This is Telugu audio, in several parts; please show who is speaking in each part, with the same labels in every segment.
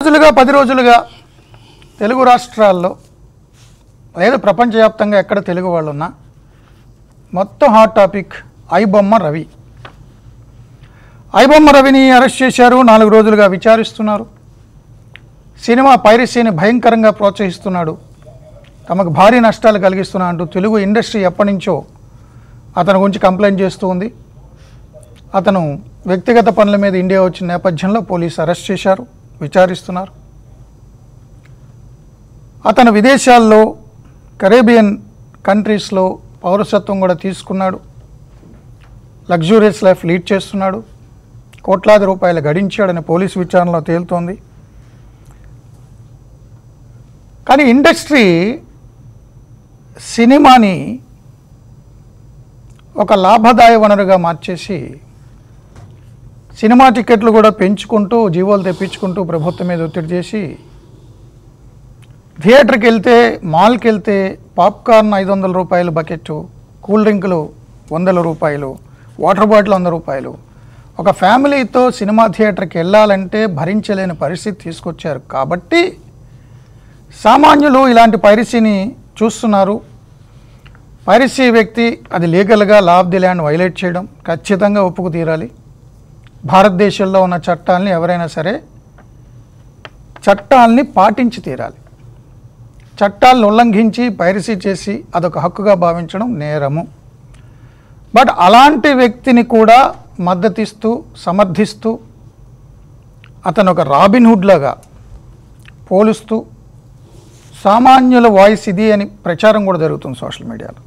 Speaker 1: 10 రోజులుగా తెలుగు రాష్ట్రాల్లో లేదా ప్రపంచవ్యాప్తంగా ఎక్కడ తెలుగు వాళ్ళు ఉన్నా మొత్తం హాట్ టాపిక్ ఐబొమ్మ రవి. ఐబొమ్మ రవిని అరెస్ట్ చేశారు. 4 రోజులుగా విచారిస్తున్నారు. సినిమా పైరసీని భయంకరంగా ప్రోత్సహిస్తున్నాడు, తమకు భారీ నష్టాలు కలిగిస్తున్నా అంటూ తెలుగు ఇండస్ట్రీ ఎప్పటి నుంచో అతని గురించి కంప్లైంట్ చేస్తూ ఉంది. అతను వ్యక్తిగత పనుల మీద ఇండియా వచ్చిన నేపథ్యంలో పోలీసు అరెస్ట్ చేశారు, విచారిస్తున్నారు. అతను విదేశాల్లో కరేబియన్ కంట్రీస్లో పౌరసత్వం కూడా తీసుకున్నాడు. లగ్జూరియస్ లైఫ్ లీడ్ చేస్తున్నాడు. కోట్లాది రూపాయలు గడించాడని పోలీసు విచారణలో తేలుతోంది. కానీ ఇండస్ట్రీ సినిమాని ఒక లాభదాయ వనరుగా మార్చేసి సినిమా టికెట్లు కూడా పెంచుకుంటూ జీవోలు తెప్పించుకుంటూ ప్రభుత్వం మీద ఒత్తిడి చేసి థియేటర్కి వెళ్తే మాల్కి వెళ్తే పాప్కార్న్ 500 రూపాయలు బకెట్, కూల్ డ్రింకులు 100 రూపాయలు, వాటర్ బాటిల్ 100 రూపాయలు. ఒక ఫ్యామిలీతో సినిమా థియేటర్కి వెళ్ళాలంటే భరించలేని పరిస్థితి తీసుకొచ్చారు. కాబట్టి సామాన్యులు ఇలాంటి పైరసీని చూస్తున్నారు. పైరసీ వ్యక్తి అది లీగల్గా law of the land violate చేయడం ఖచ్చితంగా ఒప్పుకు తీరాలి. భారతదేశంలో ఉన్న చట్టాలని ఎవరైనా సరే చట్టాలని పాటించి తీరాలి. చట్టాలను ఉల్లంఘించి పైరసీ చేసి అదొక హక్కుగా భావించడం నేరము. బట్ అలాంటి వ్యక్తిని కూడా మద్దతిస్తూ సమర్థిస్తూ అతను ఒక రాబిన్హుడ్ లాగా పోలుస్తూ సామాన్యుల వాయిస్ ఇది అని ప్రచారం కూడా జరుగుతుంది సోషల్ మీడియాలో.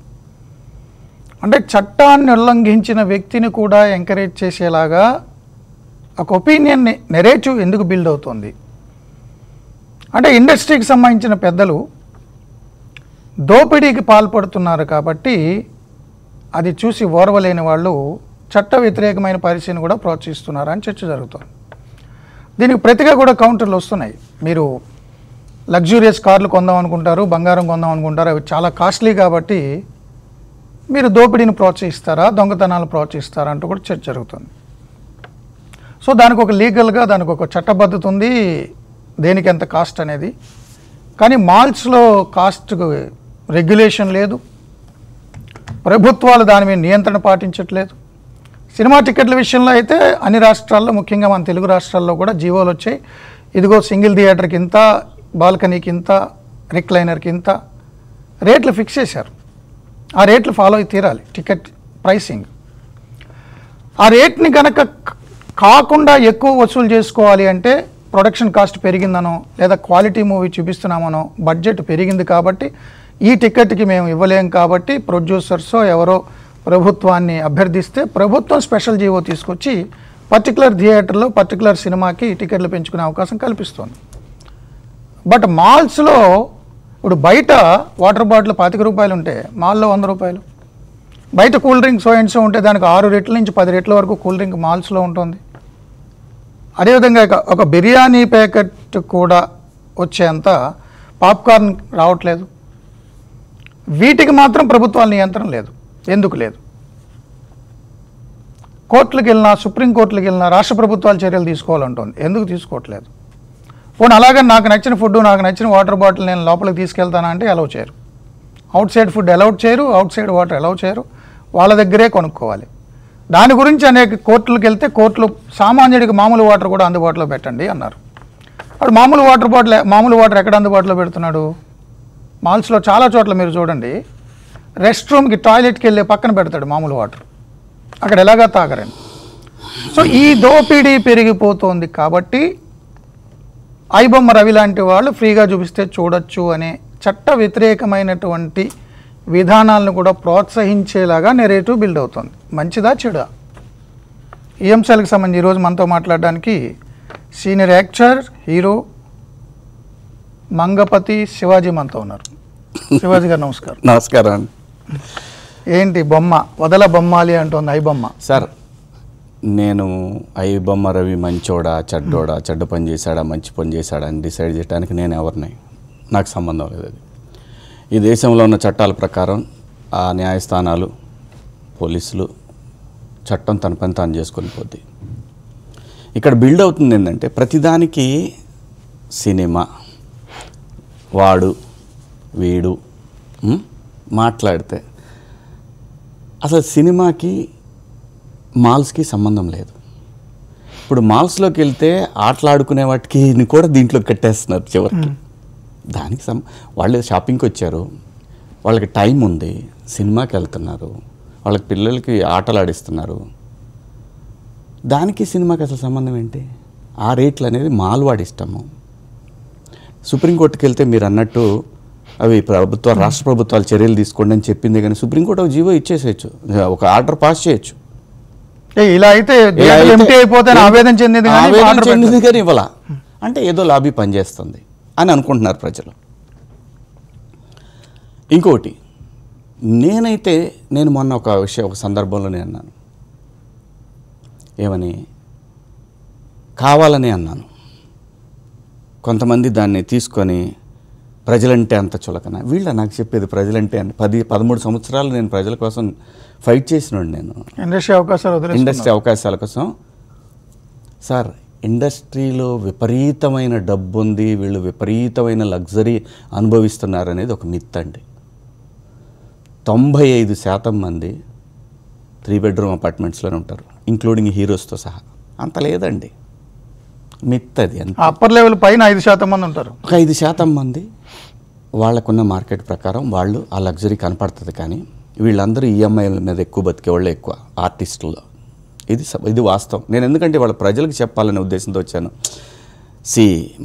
Speaker 1: అంటే చట్టాన్ని ఉల్లంఘించిన వ్యక్తిని కూడా ఎంకరేజ్ చేసేలాగా ఒక ఒపీనియన్ నెరేటివ్ ఎందుకు బిల్డ్ అవుతుంది అంటే ఇండస్ట్రీకి సంబంధించిన పెద్దలు దోపిడీకి పాల్పడుతున్నారు కాబట్టి అది చూసి ఓర్వలేని వాళ్ళు చట్ట వ్యతిరేకమైన పరిస్థితిని కూడా ప్రోత్సహిస్తున్నారు అని చర్చ జరుగుతుంది. దీనికి ప్రతిగా కూడా కౌంటర్లు వస్తున్నాయి. మీరు లగ్జూరియస్ కార్లు కొందాం అనుకుంటారు, బంగారం కొందాం అనుకుంటారు, అవి చాలా కాస్ట్లీ కాబట్టి మీరు దోపిడీని ప్రోత్సహిస్తారా, దొంగతనాలు ప్రోత్సహిస్తారా అంటూ కూడా చర్చ జరుగుతుంది. సో దానికి ఒక లీగల్గా దానికి ఒక చట్టబద్ధత ఉంది, దేనికి ఎంత కాస్ట్ అనేది. కానీ మాల్స్లో కాస్ట్ రెగ్యులేషన్ లేదు, ప్రభుత్వాలు దాని మీద నియంత్రణ పాటించట్లేదు. సినిమా టికెట్ల విషయంలో అయితే అన్ని రాష్ట్రాల్లో ముఖ్యంగా మన తెలుగు రాష్ట్రాల్లో కూడా జీవోలు వచ్చాయి. ఇదిగో సింగిల్ థియేటర్కి ఇంత, బాల్కనీకి ఇంత, రిక్లైనర్కి ఇంత రేట్లు ఫిక్స్ చేశారు. ఆ రేట్లు ఫాలో అయి తీరాలి. టికెట్ ప్రైసింగ్ ఆ రేట్ని కనుక కాకుండా ఎక్కువ వసూలు చేసుకోవాలి అంటే ప్రొడక్షన్ కాస్ట్ పెరిగిందనో లేదా క్వాలిటీ మూవీ చూపిస్తున్నామనో బడ్జెట్ పెరిగింది కాబట్టి ఈ టికెట్కి మేము ఇవ్వలేం కాబట్టి ప్రొడ్యూసర్సో ఎవరో ప్రభుత్వాన్ని అభ్యర్థిస్తే ప్రభుత్వం స్పెషల్ జీవో తీసుకొచ్చి పర్టికులర్ థియేటర్లో పర్టికులర్ సినిమాకి టికెట్లు పెంచుకునే అవకాశం కల్పిస్తుంది. బట్ మాల్స్లో ఇప్పుడు బయట వాటర్ బాటిల్ 25 రూపాయలు ఉంటే మాల్లో 100 రూపాయలు, బయట cool drink so and so ఉంటే దానికి 6 రెట్ల నుంచి 10 రెట్ల వరకు కూల్ డ్రింక్ మాల్స్లో ఉంటుంది. అదేవిధంగా ఒక బిర్యానీ ప్యాకెట్ కూడా వచ్చేంత పాప్కార్న్ రావట్లేదు. వీటికి మాత్రం ప్రభుత్వాల నియంత్రణ లేదు. ఎందుకు లేదు? కోర్టులకు వెళ్ళినా, సుప్రీంకోర్టులకు వెళ్ళినా రాష్ట్ర ప్రభుత్వాలు చర్యలు తీసుకోవాలంటుంది. ఎందుకు తీసుకోవట్లేదు? పోనీ అలాగే నాకు నచ్చిన ఫుడ్, నాకు నచ్చిన వాటర్ బాటిల్ నేను లోపలికి తీసుకెళ్తానా అంటే అలౌ చేయరు. అవుట్ సైడ్ ఫుడ్ అలౌ చేయరు, అవుట్ సైడ్ వాటర్ అలౌ చేయరు, వాళ్ళ దగ్గరే కొనుక్కోవాలి. దాని గురించి అనేక కోర్టులకు వెళ్తే కోర్టులు సామాన్యుడికి మామూలు వాటర్ కూడా అందుబాటులో పెట్టండి అన్నారు. అప్పుడు మామూలు వాటర్ ఎక్కడ అందుబాటులో పెడుతున్నాడు? మాల్స్లో చాలా చోట్ల మీరు చూడండి, రెస్ట్ రూమ్కి టాయిలెట్కి వెళ్ళే పక్కన పెడతాడు మామూలు వాటర్. అక్కడ ఎలాగా తాగరండి. సో ఈ దోపిడీ పెరిగిపోతుంది కాబట్టి ఐబొమ్మ రవి లాంటి వాళ్ళు ఫ్రీగా చూపిస్తే చూడొచ్చు అనే చట్ట వ్యతిరేకమైనటువంటి విధానాలను కూడా ప్రోత్సహించేలాగా నెరేటివ్ బిల్డ్ అవుతుంది. మంచిదా చెడా? ఈ అంశాలకు సంబంధించి ఈరోజు మనతో మాట్లాడడానికి senior actor, hero Mangapathi Shivaji మనతో ఉన్నారు. శివాజీ గారు నమస్కారం.
Speaker 2: నమస్కారం.
Speaker 1: ఏంటి బొమ్మ వదల బొమ్మాలి అంటుంది ఐబొమ్మ
Speaker 2: సార్? నేను ఐబొమ్మ రవి మంచోడా చెడ్డోడా, చెడ్డ పని చేశాడా మంచి పని చేశాడా అని డిసైడ్ చేయడానికి నేను ఎవరిని, నాకు సంబంధం లేదు. అది ఈ దేశంలో ఉన్న చట్టాల ప్రకారం ఆ న్యాయస్థానాలు, పోలీసులు, చట్టం తన పని తాను చేసుకొని పోద్ది. ఇక్కడ బిల్డ్ అవుతుంది ఏంటంటే ప్రతిదానికి సినిమా, వాడు వీడు మాట్లాడితే అసలు సినిమాకి మాల్స్కి సంబంధం లేదు. ఇప్పుడు మాల్స్లోకి వెళ్తే ఆటలాడుకునే వాటికి కూడా దీంట్లో కట్టేస్తున్నారు చివరికి. దానికి వాళ్ళు షాపింగ్కి వచ్చారు, వాళ్ళకి టైం ఉంది, సినిమాకి వెళ్తున్నారు, వాళ్ళకి పిల్లలకి ఆటలు ఆడిస్తున్నారు. దానికి సినిమాకి అసలు సంబంధం ఏంటి? ఆ రేట్లు అనేది మాల్ వాడి ఇష్టము. సుప్రీంకోర్టుకి వెళ్తే మీరు అన్నట్టు అవి రాష్ట్ర ప్రభుత్వాలు చర్యలు తీసుకోండి అని చెప్పింది, కానీ సుప్రీంకోర్టు ఒక జీవో ఇచ్చేసేయచ్చు, ఒక ఆర్డర్ పాస్ చేయొచ్చు.
Speaker 1: ఇలా అయితే ఆవేదన చెందింది
Speaker 2: కానీ ఇవ్వాల అంటే ఏదో లాబీ పనిచేస్తుంది అని అనుకుంటున్నారు ప్రజలు. ఇంకోటి నేను మొన్న ఒక సందర్భంలో నేను అన్నాను, ఏమని కావాలని అన్నాను. కొంతమంది దాన్ని తీసుకొని ప్రజలంటే అంత చులకన, వీళ్ళ నాకు చెప్పేది ప్రజలంటే అని 13 సంవత్సరాలు నేను ప్రజల కోసం ఫైట్ చేసినాడు. నేను ఇండస్ట్రీ అవకాశాల కోసం. సార్, ఇండస్ట్రీలో విపరీతమైన డబ్బు ఉంది, వీళ్ళు విపరీతమైన లగ్జరీ అనుభవిస్తున్నారు అనేది ఒక మిత్ అండి. 95% మంది 3 బెడ్రూమ్ అపార్ట్మెంట్స్లోనే ఉంటారు, ఇంక్లూడింగ్ హీరోస్తో సహా. అంత లేదండి, మిత్ అది.
Speaker 1: అప్పర్ లెవెల్ పైన 5% మంది ఉంటారు.
Speaker 2: ఒక 5% మంది వాళ్ళకున్న మార్కెట్ ప్రకారం వాళ్ళు ఆ లగ్జరీ కనపడుతుంది. కానీ వీళ్ళందరూ ఈఎంఐల మీద ఎక్కువ బతికే వాళ్ళే ఎక్కువ ఆర్టిస్టుల్లో. ఇది వాస్తవం. నేను ఎందుకంటే వాళ్ళ ప్రజలకు చెప్పాలనే ఉద్దేశంతో వచ్చాను.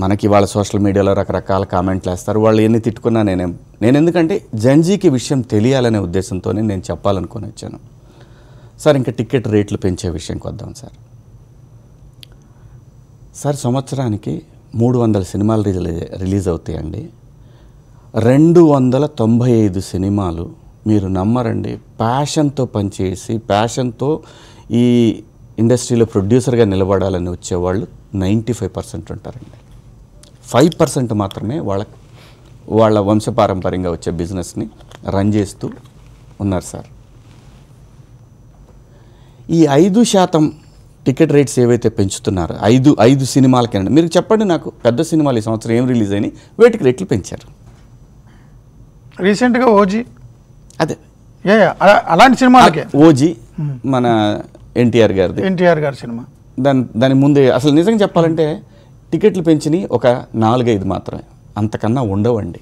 Speaker 2: మనకి వాళ్ళ సోషల్ మీడియాలో రకరకాల కామెంట్లు వేస్తారు, వాళ్ళు ఎన్ని తిట్టుకున్నా నేను ఎందుకంటే జంజీకి విషయం తెలియాలనే ఉద్దేశంతోనే నేను చెప్పాలనుకుని వచ్చాను. సార్, ఇంకా టికెట్ రేట్లు పెంచే విషయంకి వద్దాం సార్. సంవత్సరానికి 300 సినిమాలు రిలీజ్ అవుతాయండి. 295 సినిమాలు మీరు నమ్మరండి, ప్యాషన్తో పనిచేసి ప్యాషన్తో ఈ ఇండస్ట్రీలో ప్రొడ్యూసర్గా నిలబడాలని వచ్చేవాళ్ళు 95% ఉంటారండి. 5% మాత్రమే వాళ్ళ వంశపారంపర్యంగా వచ్చే బిజినెస్ని రన్ చేస్తూ ఉన్నారు సార్. ఈ 5% టికెట్ రేట్స్ ఏవైతే పెంచుతున్నారో 5 సినిమాలకేనండి. మీరు చెప్పండి నాకు, పెద్ద సినిమాలు ఈ సంవత్సరం ఏం రిలీజ్ అయినాయి, వేటికి రేట్లు పెంచారు?
Speaker 1: రీసెంట్గా ఓజీ,
Speaker 2: అదే
Speaker 1: అలాంటి సినిమాలకే.
Speaker 2: ఓజీ మన ఎన్టీఆర్ గారి
Speaker 1: సినిమా.
Speaker 2: దాని ముందే అసలు నిజంగా చెప్పాలంటే టికెట్లు పెంచినవి ఒక 4-5 మాత్రమే, అంతకన్నా ఉండవండి.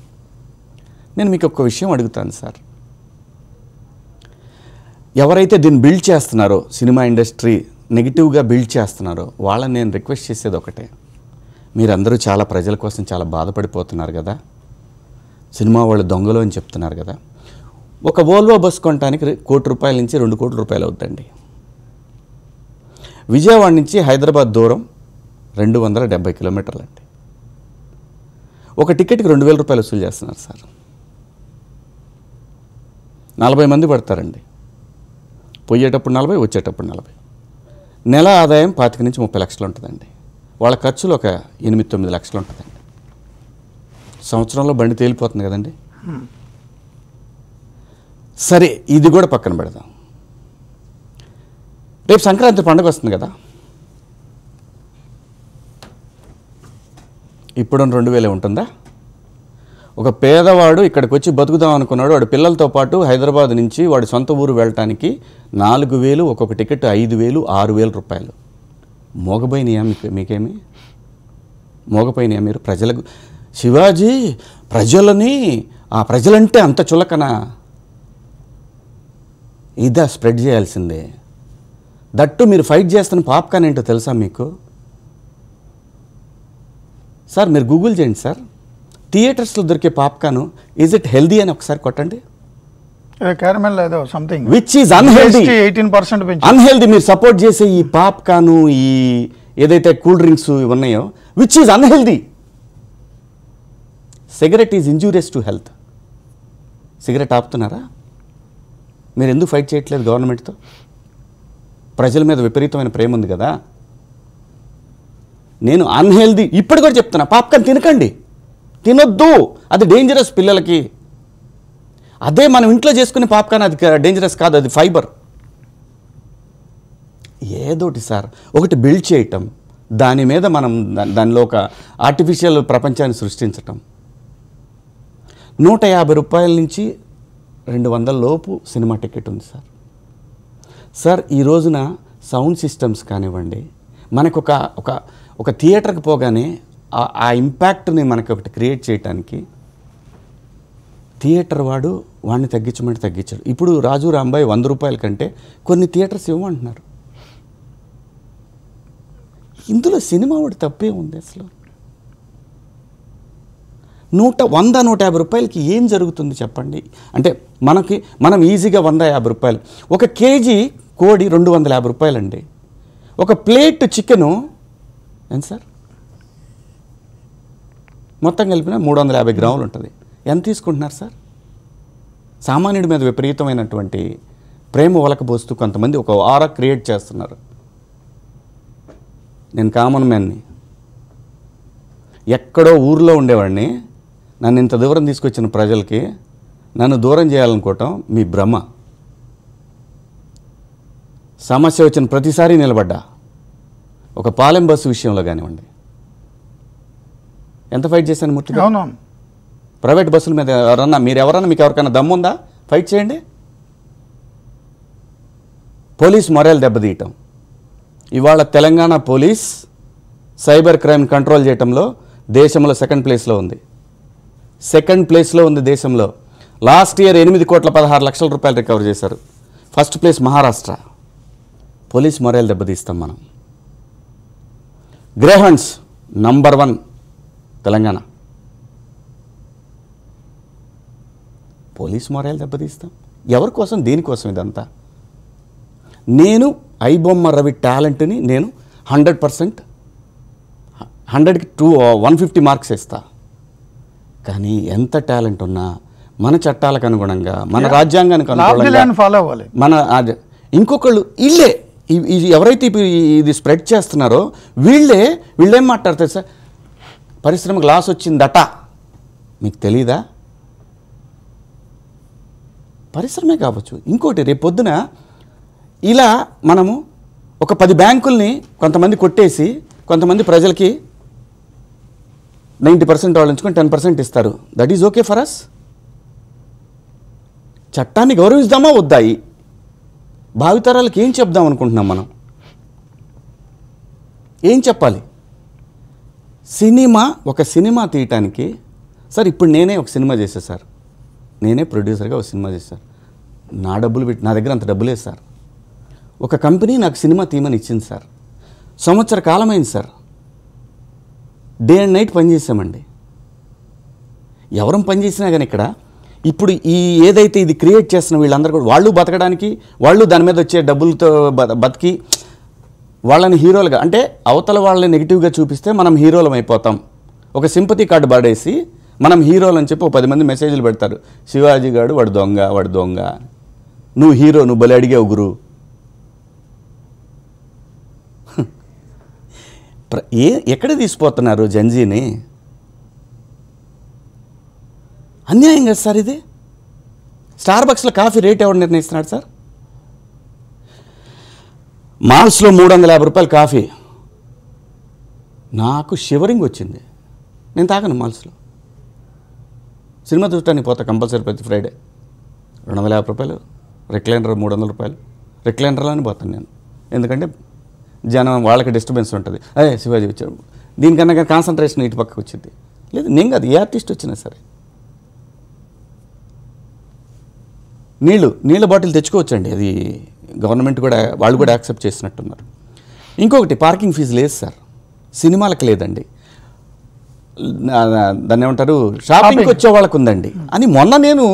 Speaker 2: నేను మీకు ఒక విషయం అడుగుతాను సార్, ఎవరైతే దీన్ని బిల్డ్ చేస్తున్నారో, సినిమా ఇండస్ట్రీ నెగిటివ్గా బిల్డ్ చేస్తున్నారో వాళ్ళని నేను రిక్వెస్ట్ చేసేది ఒకటే, మీరందరూ చాలా ప్రజల కోసం చాలా బాధపడిపోతున్నారు కదా, సినిమా వాళ్ళు దొంగలు అని చెప్తున్నారు కదా. ఒక వోల్వో బస్ కొనడానికి ₹1 కోటి నుంచి ₹2 కోట్ల అవుతుందండి. విజయవాడ నుంచి హైదరాబాద్ దూరం 270 కిలోమీటర్లు అండి. ఒక టికెట్కి ₹2,000 వసూలు చేస్తున్నారు సార్. 40 మంది పడతారండి, పోయేటప్పుడు 40, వచ్చేటప్పుడు 40. నెల ఆదాయం 25 నుంచి 30 లక్షలు ఉంటుందండి. వాళ్ళ ఖర్చులు ఒక 8-9 లక్షలు ఉంటుందండి. సంవత్సరంలో బండి తేలిపోతుంది కదండి. సరే, ఇది కూడా పక్కన పెడదాం. రేపు సంక్రాంతి పండుగ వస్తుంది కదా, ఇప్పుడు 2,000 ఉంటుందా? ఒక పేదవాడు ఇక్కడికి వచ్చి బతుకుదాం అనుకున్నాడు, వాడి పిల్లలతో పాటు హైదరాబాద్ నుంచి వాడి సొంత ఊరు వెళ్ళటానికి 4,000, ఒక్కొక్క టికెట్ 5,000, ₹6,000. మోగపోయినాయా మీకేమి? మోగపోయినాయా మీరు? ప్రజలకు శివాజీ ప్రజలని, ఆ ప్రజలంటే అంత చులకన, ఇదా స్ప్రెడ్ చేయాల్సిందే. దట్టు మీరు ఫైట్ చేస్తున్న పాప్కార్న్ ఏంటో తెలుసా మీకు? సార్, మీరు గూగుల్ చేయండి సార్, థియేటర్స్లో దొరికే పాప్కార్న్ ఈజ్ ఇట్ హెల్దీ అని ఒకసారి కొట్టండి. Which is unhealthy.
Speaker 1: 18%
Speaker 2: అన్హెల్దీ. మీరు సపోర్ట్ చేసే ఈ పాప్కార్న్, ఈ ఏదైతే కూల్ డ్రింక్స్ ఉన్నాయో, which is unhealthy. Cigarette is injurious to health. Cigarette ఆపుతున్నారా? మీరు ఎందుకు ఫైట్ చేయట్లేదు గవర్నమెంట్తో? ప్రజల మీద విపరీతమైన ప్రేమ ఉంది కదా. నేను అన్హెల్దీ ఇప్పుడు కూడా చెప్తున్నా, పాప్కార్న్ తినకండి, తినొద్దు, అది డేంజరస్ పిల్లలకి. అదే మనం ఇంట్లో చేసుకునే పాప్కార్న్ అది డేంజరస్ కాదు, అది ఫైబర్. ఏదోటి సార్, ఒకటి బిల్డ్ చేయటం, దాని మీద మనం దానిలో ఒక ఆర్టిఫిషియల్ ప్రపంచాన్ని సృష్టించటం. 150 రూపాయల నుంచి 200 లోపు సినిమా టికెట్ ఉంది సార్. సార్ ఈ రోజున సౌండ్ సిస్టమ్స్ కానివ్వండి, మనకు ఒక థియేటర్కి పోగానే ఆ ఇంపాక్ట్ని మనకు ఒకటి క్రియేట్ చేయడానికి థియేటర్ వాడిని తగ్గించమంటే తగ్గించాడు. ఇప్పుడు రాజు రాంబాయ్ 100 రూపాయల కంటే కొన్ని థియేటర్స్ ఇవ్వమంటున్నారు. ఇందులో సినిమా వాడు తప్పే ఉంది అసలు. 100-150 రూపాయలకి ఏం జరుగుతుంది చెప్పండి. అంటే మనం ఈజీగా 150 రూపాయలు, ఒక కేజీ కోడి 250 రూపాయలండి. ఒక ప్లేట్ చికెను ఎంత సార్? మొత్తం కలిపిన 350 గ్రాములు ఉంటుంది. ఎంత తీసుకుంటున్నారు సార్? సామాన్యుడి మీద విపరీతమైనటువంటి ప్రేమ ఒలకబోస్తూ కొంతమంది ఒక ఆరా క్రియేట్ చేస్తున్నారు. నేను కామన్ మ్యాన్ని, ఎక్కడో ఊర్లో ఉండేవాడిని, నన్ను ఇంత దూరం తీసుకొచ్చిన ప్రజలకి నన్ను దూరం చేయాలనుకోవటం మీ భ్రమ. సమస్య వచ్చిన ప్రతిసారి నిలబడ్డా. ఒక పాలెం బస్సు విషయంలో కానివ్వండి, ఎంత ఫైట్ చేశాను మూర్తి గారు.
Speaker 1: అవునవును.
Speaker 2: ప్రైవేట్ బస్సుల మీద మీకు ఎవరికైనా దమ్ముందా? ఫైట్ చేయండి. పోలీస్ మొరల్ దెబ్బతీయటం. ఇవాళ Telangana police cyber crime control చేయటంలో దేశంలో సెకండ్ ప్లేస్లో ఉంది దేశంలో. లాస్ట్ ఇయర్ 8,16,00,000 రూపాయలు రికవర్ చేశారు. First place Maharashtra. Police moral దెబ్బతీస్తాం మనం. Greyhounds number 1 Telangana. Police moral దెబ్బతీస్తాం. ఎవరి కోసం? దేనికోసం ఇదంతా? నేను ఐబొమ్మ రవి టాలెంట్ని నేను 100%, 100కి 150 మార్క్స్ ఇస్తా. కానీ ఎంత టాలెంట్ ఉన్నా మన చట్టాలకు అనుగుణంగా, మన రాజ్యాంగానికి అనుగుణంగా
Speaker 1: ఫాలో అవ్వాలి.
Speaker 2: ఇంకొకళ్ళు ఎవరైతే ఇది స్ప్రెడ్ చేస్తున్నారో వీళ్ళేం మాట్లాడతారు సార్? పరిశ్రమకు లాస్ వచ్చిందట, మీకు తెలీదా? పరిశ్రమే కావచ్చు, ఇంకోటి రేపు పొద్దున ఇలా మనము ఒక 10 బ్యాంకుల్ని కొంతమంది కొట్టేసి కొంతమంది ప్రజలకి 90% వాళ్ళు ఉంచుకొని 10% ఇస్తారు. That is okay for us. చట్టాన్ని గౌరవిద్దామా వద్దా? భావితరాలకు ఏం చెప్దాం అనుకుంటున్నాం మనం? ఏం చెప్పాలి? ఒక సినిమా తీయటానికి సార్, ఇప్పుడు నేనే ఒక సినిమా చేశాను సార్, నేనే ప్రొడ్యూసర్గా ఒక సినిమా చేశాను. నా దగ్గర అంత డబ్బు లేదు సార్. ఒక కంపెనీ నాకు సినిమా తీయమని ఇచ్చింది సార్. సంవత్సర కాలమైంది సార్. డే అండ్ నైట్ పనిచేసామండి. ఎవరం పనిచేసినా కానీ ఇక్కడ ఇప్పుడు ఏదైతే ఇది క్రియేట్ చేస్తున్న వీళ్ళందరూ కూడా వాళ్ళు బతకడానికి, వాళ్ళు దాని మీద వచ్చే డబ్బులతో బతికి వాళ్ళని హీరోలుగా, అంటే అవతల వాళ్ళని నెగిటివ్గా చూపిస్తే మనం హీరోలం అయిపోతాం. ఒక సింపతి కార్డు పడేసి మనం హీరోలు అని చెప్పి 10 మంది మెసేజ్లు పెడతారు. శివాజీ గారు వాడు దొంగ, నువ్వు హీరో, నువ్వు బలి అడిగావు గురు. ఎక్కడ తీసిపోతున్నారు జంజీని? అన్యాయం కదా సార్ ఇది. స్టార్ బక్స్లో కాఫీ రేట్ ఎవరు నిర్ణయిస్తున్నాడు సార్? మాల్స్లో 350 రూపాయలు కాఫీ. నాకు షివరింగ్ వచ్చింది. నేను తాగను మాల్స్లో. సినిమా చూడటానికి పోతా కంపల్సరీ ప్రతి ఫ్రైడే. 250 రూపాయలు, రిక్లైనర్ 300 రూపాయలు. రిక్లైనర్లోనే పోతాను నేను. ఎందుకంటే జనం వాళ్ళకి డిస్టర్బెన్స్ ఉంటుంది. అదే శివాజీ వచ్చాడు, దీనికన్నా కానీ కాన్సన్ట్రేషన్ ఇటు పక్కకు వచ్చింది. లేదు, నేను కాదు, ఏ ఆర్టిస్ట్ వచ్చినా సరే. నీళ్ళ బాటిల్ తెచ్చుకోవచ్చండి, అది గవర్నమెంట్ కూడా వాళ్ళు కూడా యాక్సెప్ట్ చేసినట్టున్నారు. ఇంకొకటి, పార్కింగ్ ఫీజు లేదు సార్, సినిమాలకు లేదండి. దాన్ని ఏమంటారు, షాపింగ్కి వచ్చే వాళ్ళకు ఉందండి అని మొన్న నేను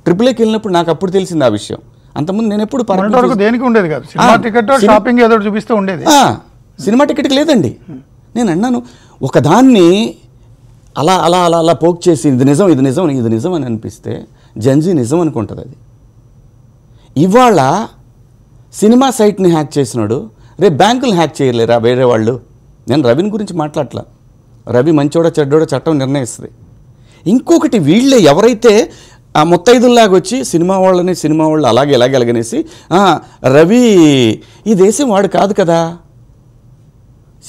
Speaker 2: AAAకి వెళ్ళినప్పుడు నాకు అప్పుడు తెలిసింది ఆ విషయం. అంతకుముందు నేను ఎప్పుడు
Speaker 1: దేనికి ఉండేది కాదు, సినిమా టికెట్ షాపింగ్ ఏదో చూపిస్తూ ఉండేది.
Speaker 2: సినిమా టికెట్కి లేదండి. నేను అన్నాను, ఒకదాన్ని అలా అలా అలా అలా పోక్ చేసి ఇది నిజం అని అనిపిస్తే జంజీ నిజం అనుకుంటుంది. అది ఇవాళ సినిమా సైట్ని హ్యాక్ చేసినాడు, రేపు బ్యాంకులు హ్యాక్ చేయలేరా వేరే వాళ్ళు? నేను రవిని గురించి మాట్లాడట్లా. రవి మంచోడా చెడ్డోడా చట్టం నిర్ణయిస్తుంది. ఇంకొకటి, వీళ్ళే ఎవరైతే ఆ ముత్తైదుల్లాగా వచ్చి సినిమా వాళ్ళు అలాగనేసి రవి ఈ దేశం వాడు కాదు కదా,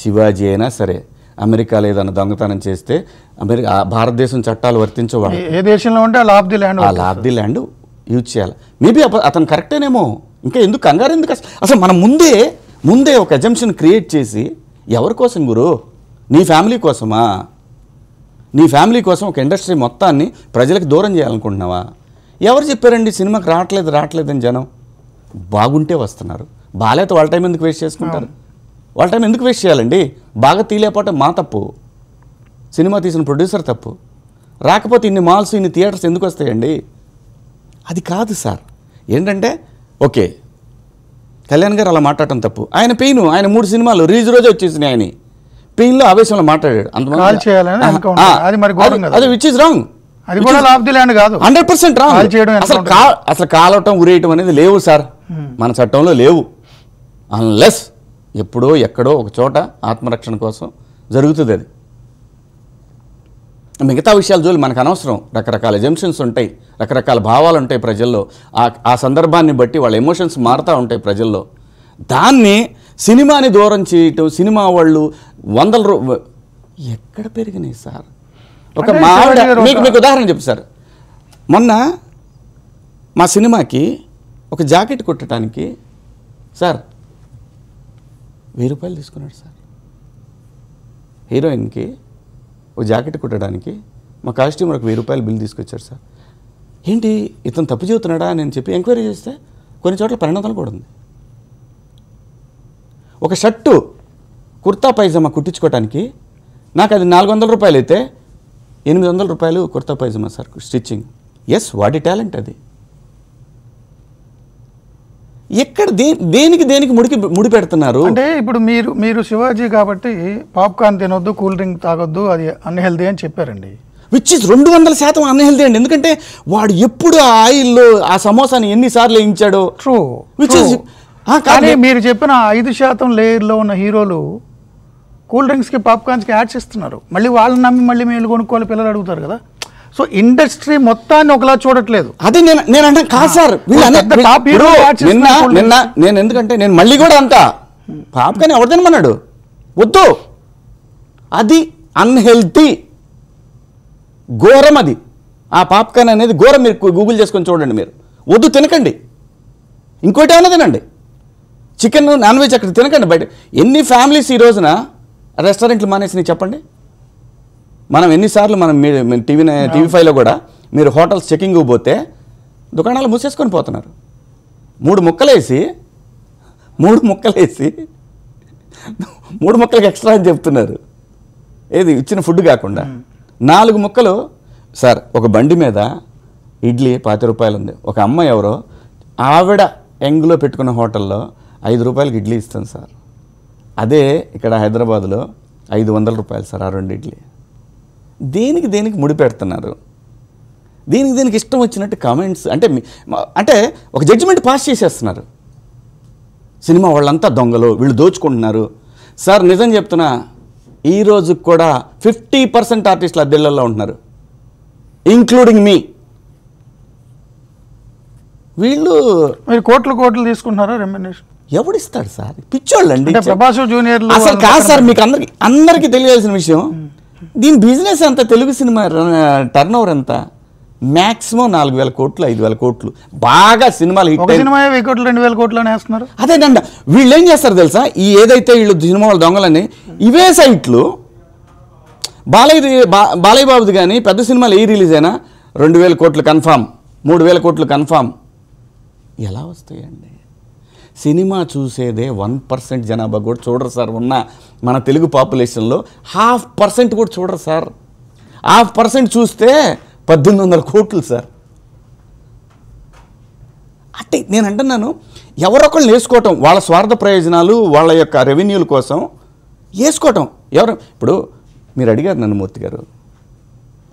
Speaker 2: శివాజీ అయినా సరే అమెరికాలో ఏదైనా దొంగతనం చేస్తే భారతదేశం చట్టాలు వర్తించవాలి.
Speaker 1: ఏ దేశంలో ఉంటే ఆ లాఫ్ ది ల్యాండ్,
Speaker 2: ఆ లాఫ్ ది ల్యాండ్ యూజ్ చేయాలి. మేబీ అతను కరెక్టేనేమో, ఇంకా ఎందుకు కంగారు ఎందుకు? అసలు మనం ముందే ఒక అజంప్షన్ క్రియేట్ చేసి ఎవరి కోసం గురు? నీ ఫ్యామిలీ కోసమా? నీ ఫ్యామిలీ కోసం ఒక ఇండస్ట్రీ మొత్తాన్ని ప్రజలకు దూరం చేయాలనుకుంటున్నావా? ఎవరు చెప్పారండి సినిమాకి రావట్లేదని? జనం బాగుంటే వస్తున్నారు, బాగాలేత వాళ్ళ టైం ఎందుకు వేస్ట్ చేసుకుంటారు? వాళ్ళ టైం ఎందుకు వేస్ట్ చేయాలండి? బాగా తీలేకపోతే మా తప్పు, సినిమా తీసిన ప్రొడ్యూసర్ తప్పు. రాకపోతే ఇన్ని మాల్స్ ఇన్ని థియేటర్స్ ఎందుకు వస్తాయండి? అది కాదు సార్. ఏంటంటే ఓకే, కళ్యాణ్ గారు అలా మాట్లాడటం తప్పు. ఆయన పెయిన్, ఆయన 3 సినిమాలు రిలీజ్ రోజే వచ్చేసినాయి. ఆయన పెయిన్లో ఆవేశంలో మాట్లాడాడు. అది విచ్ ఇస్ రాంగ్.
Speaker 1: అది కూడా లాఫ్ ది ల్యాండ్ కాదు,
Speaker 2: 100% రాంగ్. అసలు కాలవటం ఉరేయటం అనేది లేవు సార్, మన చట్టంలో లేవు. అన్లెస్ ఎప్పుడో ఎక్కడో ఒక చోట ఆత్మరక్షణ కోసం జరుగుతుంది. అది మిగతా విషయాల జోలి మనకు అనవసరం. రకరకాల ఎజంప్షన్స్ ఉంటాయి, రకరకాల భావాలు ఉంటాయి ప్రజల్లో. ఆ సందర్భాన్ని బట్టి వాళ్ళ ఎమోషన్స్ మారుతూ ఉంటాయి ప్రజల్లో. దాన్ని సినిమాని దూరం చేయటం, సినిమా వాళ్ళు ఎక్కడ పెరిగినాయి సార్? ఒక మావిడ, మీకు ఉదాహరణ చెప్పు సార్. మొన్న మా సినిమాకి ఒక జాకెట్ కుట్టడానికి సార్ 1000 రూపాయలు తీసుకున్నాడు సార్. హీరోయిన్కి ఒక జాకెట్ కుట్టడానికి మా కాస్ట్యూమర్కి 1000 రూపాయలు బిల్ తీసుకొచ్చారు సార్. ఏంటి ఇతను తప్పు చెబుతున్నాడా అని చెప్పి ఎంక్వైరీ చేస్తే కొన్ని చోట్ల 1200 కూడా ఉంది. ఒక షర్టు కుర్తా పైజామా కుట్టించుకోవడానికి నాకు అది 400 రూపాయలు అయితే 800 రూపాయలు kurta pyjama sir stitching. Yes, వాటి టాలెంట్ అది. ఎక్కడ దేనికి ముడి పెడుతున్నారు
Speaker 1: అంటే ఇప్పుడు మీరు శివాజీ కాబట్టి పాప్కార్న్ తినొద్దు, కూల్ డ్రింక్ తాగొద్దు, అది అన్హెల్దీ అని చెప్పారండి.
Speaker 2: విచ్ ఇస్ 200% అన్హెల్దీ అండి. ఎందుకంటే వాడు ఎప్పుడు ఆ ఆయిల్లో ఆ సమోసాని ఎన్నిసార్లు వేయించాడో.
Speaker 1: ట్రూ.
Speaker 2: విచ్ ఇస్
Speaker 1: కానీ మీరు చెప్పిన 5% లేయర్లో ఉన్న హీరోలు కూల్ డ్రింక్స్కి పాప్కార్న్స్కి యాడ్స్ ఇస్తున్నారు. మళ్ళీ వాళ్ళని నమ్మి మళ్ళీ మేలు కొనుక్కోవాలి పిల్లలు అడుగుతారు కదా. సో ఇండస్ట్రీ మొత్తాన్ని ఒకలా చూడట్లేదు.
Speaker 2: అదే నేను అంటే కాదు సార్. నేను ఎందుకంటే నేను మళ్ళీ కూడా అంట పాప్కార్న్ ఎవరు తినమన్నాడు? వద్దు, అది అన్హెల్తీ, ఘోరం. అది ఆ పాప్కార్న్ అనేది ఘోరం. మీరు గూగుల్ చేసుకొని చూడండి. మీరు వద్దు, తినకండి. ఇంకోటి ఏమైనా తినండి, చికెన్ నాన్ వెజ్ అక్కడ తినకండి. బయట ఎన్ని ఫ్యామిలీస్ ఈ రోజున రెస్టారెంట్లు మానేసినాయి చెప్పండి. మనం ఎన్నిసార్లు టీవీ5లో కూడా మీరు హోటల్స్ చెకింగ్ పోతే దుకాణాలు మూసేసుకొని పోతున్నారు. 3 ముక్కలేసి 3 ముక్కలకి ఎక్స్ట్రా అని చెప్తున్నారు. ఏది ఇచ్చిన ఫుడ్ కాకుండా 4 ముక్కలు సార్. ఒక బండి మీద ఇడ్లీ 50 రూపాయలు ఉంది. ఒక అమ్మాయి ఎవరో ఆవిడ యంగ్లో పెట్టుకున్న హోటల్లో 5 రూపాయలకి ఇడ్లీ ఇస్తాను సార్. అదే ఇక్కడ హైదరాబాద్లో 500 రూపాయలు సార్ ఆ 2 ఇడ్లీ. దేనికి ముడి పెడుతున్నారు? దేనికి ఇష్టం వచ్చినట్టు కామెంట్స్ అంటే ఒక జడ్జిమెంట్ పాస్ చేసేస్తున్నారు. సినిమా వాళ్ళంతా దొంగలు, వీళ్ళు దోచుకుంటున్నారు సార్. నిజం చెప్తున్నా, ఈ రోజుకి కూడా 50% ఆర్టిస్టులు అద్దెళ్ళల్లో ఉంటున్నారు, ఇంక్లూడింగ్ మీ. వీళ్ళు
Speaker 1: మీరు కోట్లు తీసుకుంటున్నారా రెమ్యునరేషన్?
Speaker 2: ఎవడిస్తాడు సార్? పిచ్చోళ్ళండి.
Speaker 1: ప్రభాస్ జూనియర్లు
Speaker 2: అసలు కాదు సార్. మీకు అందరికీ తెలియాల్సిన విషయం, దీని బిజినెస్ అంతా, తెలుగు సినిమా టర్న్ ఓవర్ ఎంత? మ్యాక్సిమం 4000 కోట్లు 5000 కోట్లు. బాగా సినిమాలు హిట్,
Speaker 1: సినిమా 1000 కోట్లు 2000 కోట్లు అని వేస్తున్నారు.
Speaker 2: అదేనండి. వీళ్ళు ఏం చేస్తారు తెలుసా? ఈ ఏదైతే వీళ్ళు సినిమా వాళ్ళ దొంగలని ఇవే సైట్లు బాలయ్య బాబుది కానీ పెద్ద సినిమాలు ఏ రిలీజ్ అయినా 2000 కోట్లు కన్ఫామ్, 3000 కోట్లు కన్ఫామ్. ఎలా వస్తాయండి? సినిమా చూసేదే 1% జనాభా కూడా చూడరు సార్. ఉన్న మన తెలుగు పాపులేషన్లో 0.5% కూడా చూడరు సార్. 0.5% చూస్తే 1800 కోట్లు సార్. అంటే నేను అంటున్నాను, ఎవరొకళ్ళు వేసుకోవటం, వాళ్ళ స్వార్థ ప్రయోజనాలు, వాళ్ళ యొక్క రెవెన్యూల కోసం వేసుకోవటం. ఇప్పుడు మీరు అడిగారు నన్ను, మూర్తి గారు,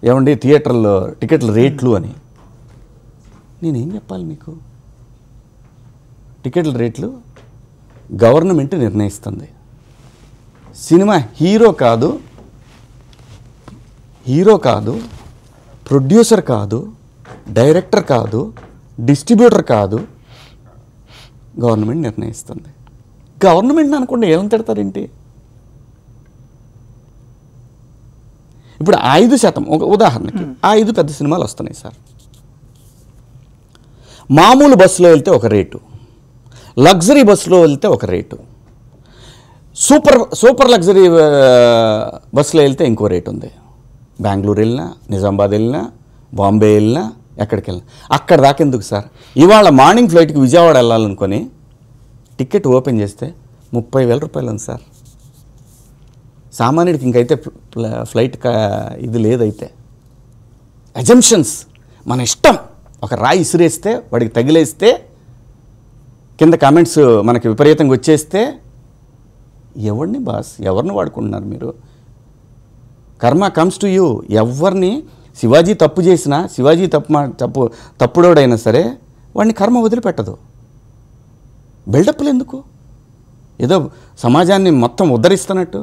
Speaker 2: ఏమండి థియేటర్లో టికెట్ల రేట్లు అని. నేనేం చెప్పాలి మీకు? టికెట్ల రేట్లు గవర్నమెంట్ నిర్ణయిస్తుంది. సినిమా హీరో కాదు, ప్రొడ్యూసర్ కాదు, డైరెక్టర్ కాదు, డిస్ట్రిబ్యూటర్ కాదు, గవర్నమెంట్ నిర్ణయిస్తుంది. గవర్నమెంట్ అనుకోండి ఏమని తిడతారేంటి? ఇప్పుడు 5% ఒక ఉదాహరణకి 5 పెద్ద సినిమాలు వస్తున్నాయి సార్. మామూలు బస్సులో వెళ్తే ఒక రేటు, లగ్జరీ బస్సులో వెళ్తే ఒక రేటు, సూపర్ లగ్జరీ బస్సులో వెళ్తే ఇంకో రేటు ఉంది. బెంగళూరు వెళ్ళినా, నిజామాబాద్ వెళ్ళినా, బాంబే వెళ్ళినా, ఎక్కడికి వెళ్ళినా అక్కడ దాకా ఎందుకు సార్? ఇవాళ మార్నింగ్ ఫ్లైట్కి విజయవాడ వెళ్ళాలనుకొని టికెట్ ఓపెన్ చేస్తే 30,000 రూపాయలు ఉంది సార్. సామాన్యుడికి ఇంకైతే ఫ్లైట్ ఇది లేదైతే. అజంప్షన్స్ మన ఇష్టం. ఒక రాయి ఇసిరేస్తే వాడికి తగిలేస్తే కింద కామెంట్స్ మనకి విపరీతంగా వచ్చేస్తే ఎవరిని ఎవరిని వాడుకుంటున్నారు మీరు? కర్మ కమ్స్ టు యూ. ఎవరిని శివాజీ తప్పు చేసినా, శివాజీ తప్పుడోడైనా సరే వాడిని కర్మ వదిలిపెట్టదు. బిల్డప్లు ఎందుకు? ఏదో సమాజాన్ని మొత్తం ఉద్ధరిస్తున్నట్టు.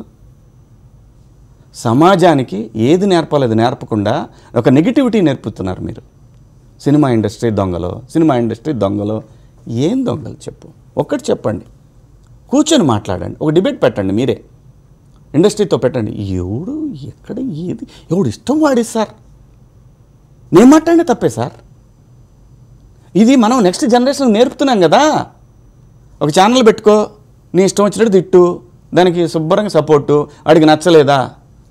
Speaker 2: సమాజానికి ఏది నేర్పాలో అది నేర్పకుండా ఒక నెగిటివిటీ నేర్పుతున్నారు మీరు. సినిమా ఇండస్ట్రీ దొంగలు. ఏం దొంగలు చెప్పు, ఒక్కటి చెప్పండి. కూర్చొని మాట్లాడండి, ఒక డిబేట్ పెట్టండి, మీరే ఇండస్ట్రీతో పెట్టండి. ఎవడు ఎక్కడ ఏది ఎవడు ఇష్టం వాడే సార్. నేను మాట్లాడినా తప్పే సార్. ఇది మనం నెక్స్ట్ జనరేషన్ నేర్పుతున్నాం కదా. ఒక ఛానల్ పెట్టుకో, నీ ఇష్టం వచ్చినట్టు తిట్టు, దానికి శుభ్రంగా సపోర్టు. వాడికి నచ్చలేదా,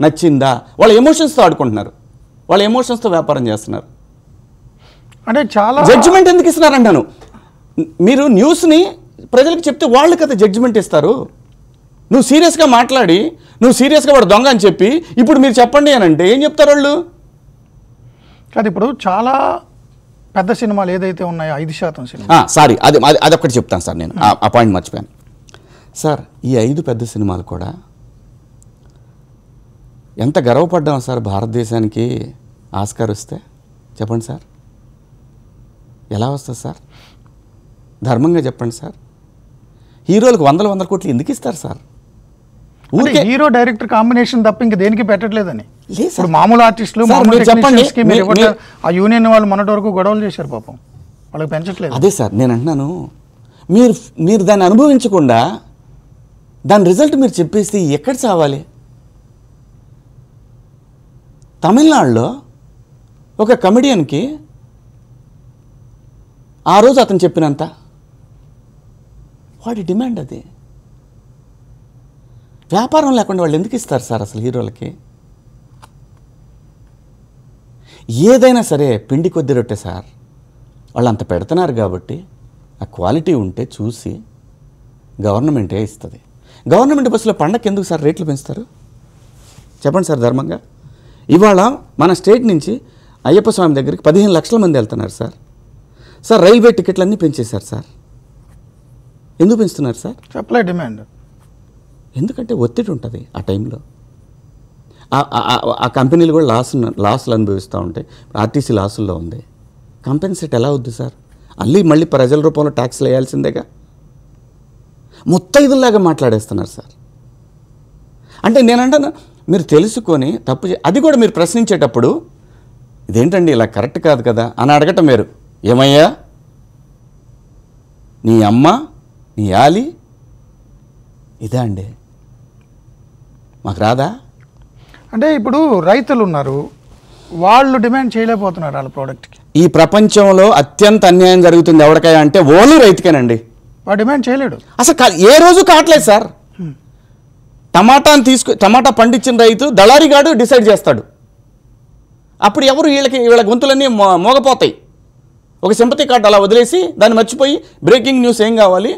Speaker 2: నచ్చిందా, వాళ్ళ ఎమోషన్స్తో ఆడుకుంటున్నారు, వాళ్ళ ఎమోషన్స్తో వ్యాపారం చేస్తున్నారు.
Speaker 1: అంటే చాలా
Speaker 2: జడ్జిమెంట్ ఎందుకు ఇస్తున్నారంటాను. మీరు న్యూస్ని ప్రజలకు చెప్తే వాళ్ళు కదా జడ్జిమెంట్ ఇస్తారు. నువ్వు సీరియస్గా మాట్లాడి, నువ్వు సీరియస్గా వాడు దొంగ అని చెప్పి ఇప్పుడు మీరు చెప్పండి అని అంటే ఏం చెప్తారు వాళ్ళు?
Speaker 1: కాదు, ఇప్పుడు చాలా పెద్ద సినిమాలు ఏదైతే ఉన్నాయో 5% సినిమా.
Speaker 2: సారీ, అదొక్కటి చెప్తాను సార్. నేను ఆ పాయింట్ మర్చిపోయాను సార్. ఈ 5 పెద్ద సినిమాలు కూడా ఎంత గర్వపడ్డాం సార్. భారతదేశానికి ఆస్కార్ వస్తే చెప్పండి సార్, ఎలా వస్తుంది సార్? ధర్మంగా చెప్పండి సార్. హీరోలకు 100 కోట్లు ఎందుకు ఇస్తారు సార్?
Speaker 1: ఊరికే హీరో డైరెక్టర్ కాంబినేషన్ తప్ప ఇంక దేనికి పెట్టట్లేదని.
Speaker 2: లేదు
Speaker 1: ఇప్పుడు మామూలు ఆర్టిస్టులు ఆ యూనియన్ వాళ్ళు మొన్నటి వరకు గొడవలు చేశారు పాపం, వాళ్ళకి పెంచట్లేదు.
Speaker 2: అదే సార్ నేను అంటున్నాను. మీరు దాన్ని అనుభవించకుండా దాని రిజల్ట్ మీరు చెప్పేస్తే ఎక్కడ చావాలి? తమిళనాడులో ఒక కమెడియన్కి ఆ రోజు అతను చెప్పినంత వాడి డిమాండ్ అది. వ్యాపారం లేకుండా వాళ్ళు ఎందుకు ఇస్తారు సార్ అసలు హీరోలకి? ఏదైనా సరే పిండి కొద్ది రొట్టె సార్. వాళ్ళు అంత పెడుతున్నారు కాబట్టి ఆ క్వాలిటీ ఉంటే చూసి గవర్నమెంటే ఇస్తుంది. గవర్నమెంట్ బస్సులో పండగ ఎందుకు సార్ రేట్లు పెంచుతారు చెప్పండి సార్ ధర్మంగా? ఇవాళ మన స్టేట్ నుంచి అయ్యప్ప స్వామి దగ్గరికి 15 లక్షల మంది వెళ్తున్నారు సార్. సార్ రైల్వే టికెట్లన్నీ పెంచేశారు సార్. ఎందుకు పెంచుతున్నారు సార్?
Speaker 1: Supply demand.
Speaker 2: ఎందుకంటే ఒత్తిడి ఉంటుంది ఆ టైంలో. ఆ కంపెనీలు కూడా లాస్లు అనుభవిస్తూ ఉంటాయి. ఆర్టీసీ లాసుల్లో ఉంది. కంపెన్సేట్ ఎలా అవుద్ది సార్? మళ్ళీ ప్రజల రూపంలో ట్యాక్స్లు వేయాల్సిందేగా. ముత్తైదుల్లాగా మాట్లాడేస్తున్నారు సార్. అంటే నేనంటాను మీరు తెలుసుకొని తప్పు అది కూడా మీరు ప్రశ్నించేటప్పుడు ఇదేంటండి ఇలా కరెక్ట్ కాదు కదా అని అడగటం వేరు. ఏమయ్యా నీ అమ్మ నీ ఆలి ఇదా అండి, మాకు రాదా?
Speaker 1: అంటే ఇప్పుడు రైతులు ఉన్నారు, వాళ్ళు డిమాండ్ చేయలేకపోతున్నారు వాళ్ళ ప్రోడక్ట్కి.
Speaker 2: ఈ ప్రపంచంలో అత్యంత అన్యాయం జరుగుతుంది ఎవరికైనా అంటే ఓన్లీ రైతుకేనండి.
Speaker 1: వాడు డిమాండ్ చేయలేడు అసలు.
Speaker 2: ఏ రోజు కావట్లేదు సార్. టమాటా పండించిన రైతు దళారీగాడు డిసైడ్ చేస్తాడు. అప్పుడు ఎవరు వీళ్ళ గొంతులన్నీ మోగపోతాయి. ఒక సింపతి కార్డు అలా వదిలేసి దాన్ని మర్చిపోయి బ్రేకింగ్ న్యూస్ ఏం కావాలి,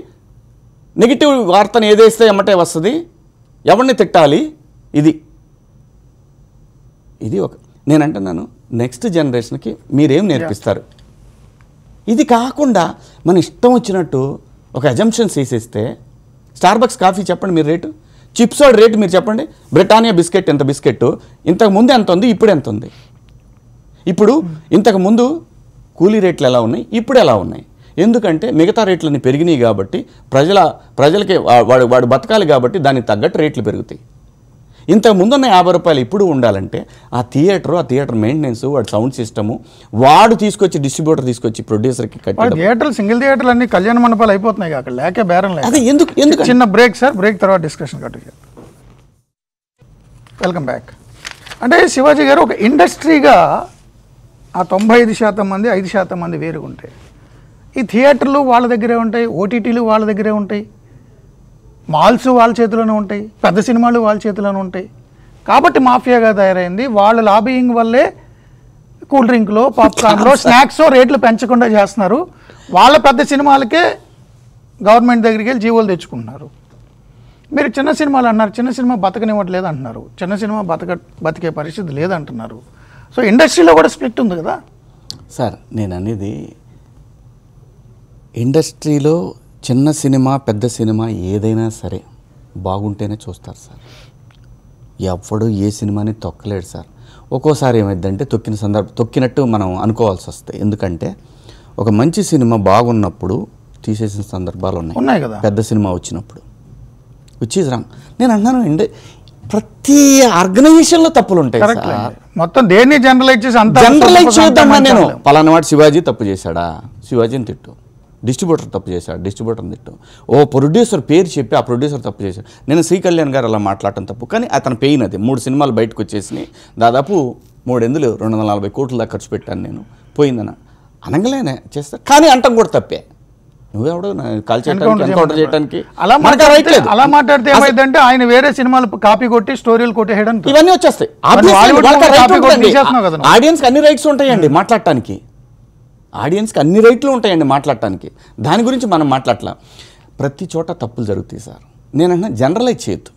Speaker 2: నెగిటివ్ వార్తను ఏదేస్తే ఎమ్మటే వస్తుంది, ఎవరిని తిట్టాలి, ఇది ఒక నేను అంటున్నాను నెక్స్ట్ జనరేషన్కి మీరేం నేర్పిస్తారు? ఇది కాకుండా మన ఇష్టం వచ్చినట్టు ఒక అజంప్షన్స్ వేసేస్తే స్టార్బక్స్ కాఫీ చెప్పండి మీరు రేటు, చిప్స్ వాడి రేటు మీరు చెప్పండి. బ్రిటానియా బిస్కెట్ ఎంత బిస్కెట్ ఇంతకుముందు ఎంత ఉంది, ఇప్పుడు ఎంత ఉంది? ఇప్పుడు ఇంతకుముందు కూలీ రేట్లు ఎలా ఉన్నాయి, ఇప్పుడు ఎలా ఉన్నాయి? ఎందుకంటే మిగతా రేట్లన్నీ పెరిగినాయి కాబట్టి ప్రజలకి వాడు బతకాలి కాబట్టి దానికి తగ్గట్టు రేట్లు పెరుగుతాయి. ఇంతకుముందు ఉన్న 50 రూపాయలు ఇప్పుడు ఉండాలంటే ఆ థియేటర్ మెయింటెనెన్స్, వాడి సౌండ్ సిస్టము, వాడు తీసుకొచ్చి డిస్ట్రిబ్యూటర్ తీసుకొచ్చి ప్రొడ్యూసర్కి కట్టి
Speaker 1: థియేటర్లు సింగిల్ థియేటర్లు అన్ని కళ్యాణ మండపాలు అయిపోతున్నాయి అక్కడ లేక బేరం లేదు.
Speaker 2: అదే ఎందుకు
Speaker 1: చిన్న బ్రేక్ సార్, బ్రేక్ తర్వాత డిస్కషన్ కట్టు. Welcome back. అంటే శివాజీ గారు ఒక ఇండస్ట్రీగా ఆ 95% మంది 5% మంది వేరుగా ఉంటాయి. ఈ థియేటర్లు వాళ్ళ దగ్గరే ఉంటాయి, ఓటీటీలు వాళ్ళ దగ్గరే ఉంటాయి, మాల్స్ వాళ్ళ చేతిలోనే ఉంటాయి, పెద్ద సినిమాలు వాళ్ళ చేతిలోనే ఉంటాయి. కాబట్టి మాఫియాగా తయారైంది. వాళ్ళ లాబియింగ్ వల్లే కూల్ డ్రింక్లో, పాప్కార్న్లో, స్నాక్స్ రేట్లు పెంచకుండా చేస్తున్నారు. వాళ్ళ పెద్ద సినిమాలకే గవర్నమెంట్ దగ్గరికి వెళ్ళి జీవోలు తెచ్చుకుంటున్నారు. మీరు చిన్న సినిమాలు అన్నారు, చిన్న సినిమా బతకనివ్వట్లేదు అంటున్నారు, చిన్న సినిమా బతికే పరిస్థితి లేదంటున్నారు. సో ఇండస్ట్రీలో కూడా స్ప్లిట్ ఉంది కదా
Speaker 2: సార్. నేను అనేది ఇండస్ట్రీలో చిన్న సినిమా పెద్ద సినిమా ఏదైనా సరే బాగుంటేనే చూస్తారు సార్. ఎవడు ఏ సినిమాని తొక్కలేడు సార్. ఒక్కోసారి ఏమైందంటే తొక్కినట్టు మనం అనుకోవాల్సి వస్తాయి. ఎందుకంటే ఒక మంచి సినిమా బాగున్నప్పుడు తీసేసిన సందర్భాలు ఉన్నాయి
Speaker 1: కదా,
Speaker 2: పెద్ద సినిమా వచ్చినప్పుడు. Which is wrong. నేను అన్నాను, ప్రతి ఆర్గనైజేషన్లో తప్పులు ఉంటాయి సార్.
Speaker 1: మొత్తం దేన్ని జనరలైజ్ చేసి
Speaker 2: జనరలైజ్ చేద్దామా? నేను పలానా వాడు శివాజీ తప్పు చేశాడా, శివాజీని తిట్టు. డిస్ట్రిబ్యూటర్ తప్పు చేశాడు, డిస్ట్రిబ్యూటర్ని తిట్టు. ఓ ప్రొడ్యూసర్ పేరు చెప్పి ఆ ప్రొడ్యూసర్ తప్పు చేశాడు. నేను శ్రీ కళ్యాణ్ గారు అలా మాట్లాడటం తప్పు, కానీ అతని పెయిన్ అది. 3 సినిమాలు బయటకు వచ్చేసి దాదాపు 240 కోట్ల దాకా ఖర్చు పెట్టాను నేను, పోయిందని అనగలేనే చేస్తాను. కానీ అంటం కూడా తప్పే. నువ్వెవడు కాల్ చేయడానికి, ఎన్కౌంటర్ చేయడానికి
Speaker 1: అలా మాట్లాడితే ఏమైందంటే ఆయన వేరే సినిమాలు కాపీ కొట్టి స్టోరీలు కొట్టేయడం
Speaker 2: ఇవన్నీ వచ్చేస్తాయి. ఆడియన్స్కి అన్ని రైట్స్ ఉంటాయండి మాట్లాడటానికి, ఆడియన్స్కి అన్ని రైట్లు ఉంటాయండి మాట్లాడటానికి. దాని గురించి మనం మాట్లాడలా. ప్రతి చోట తప్పులు జరుగుతాయి సార్. నేనన్నా జనరలైజ్ చేయొద్దు.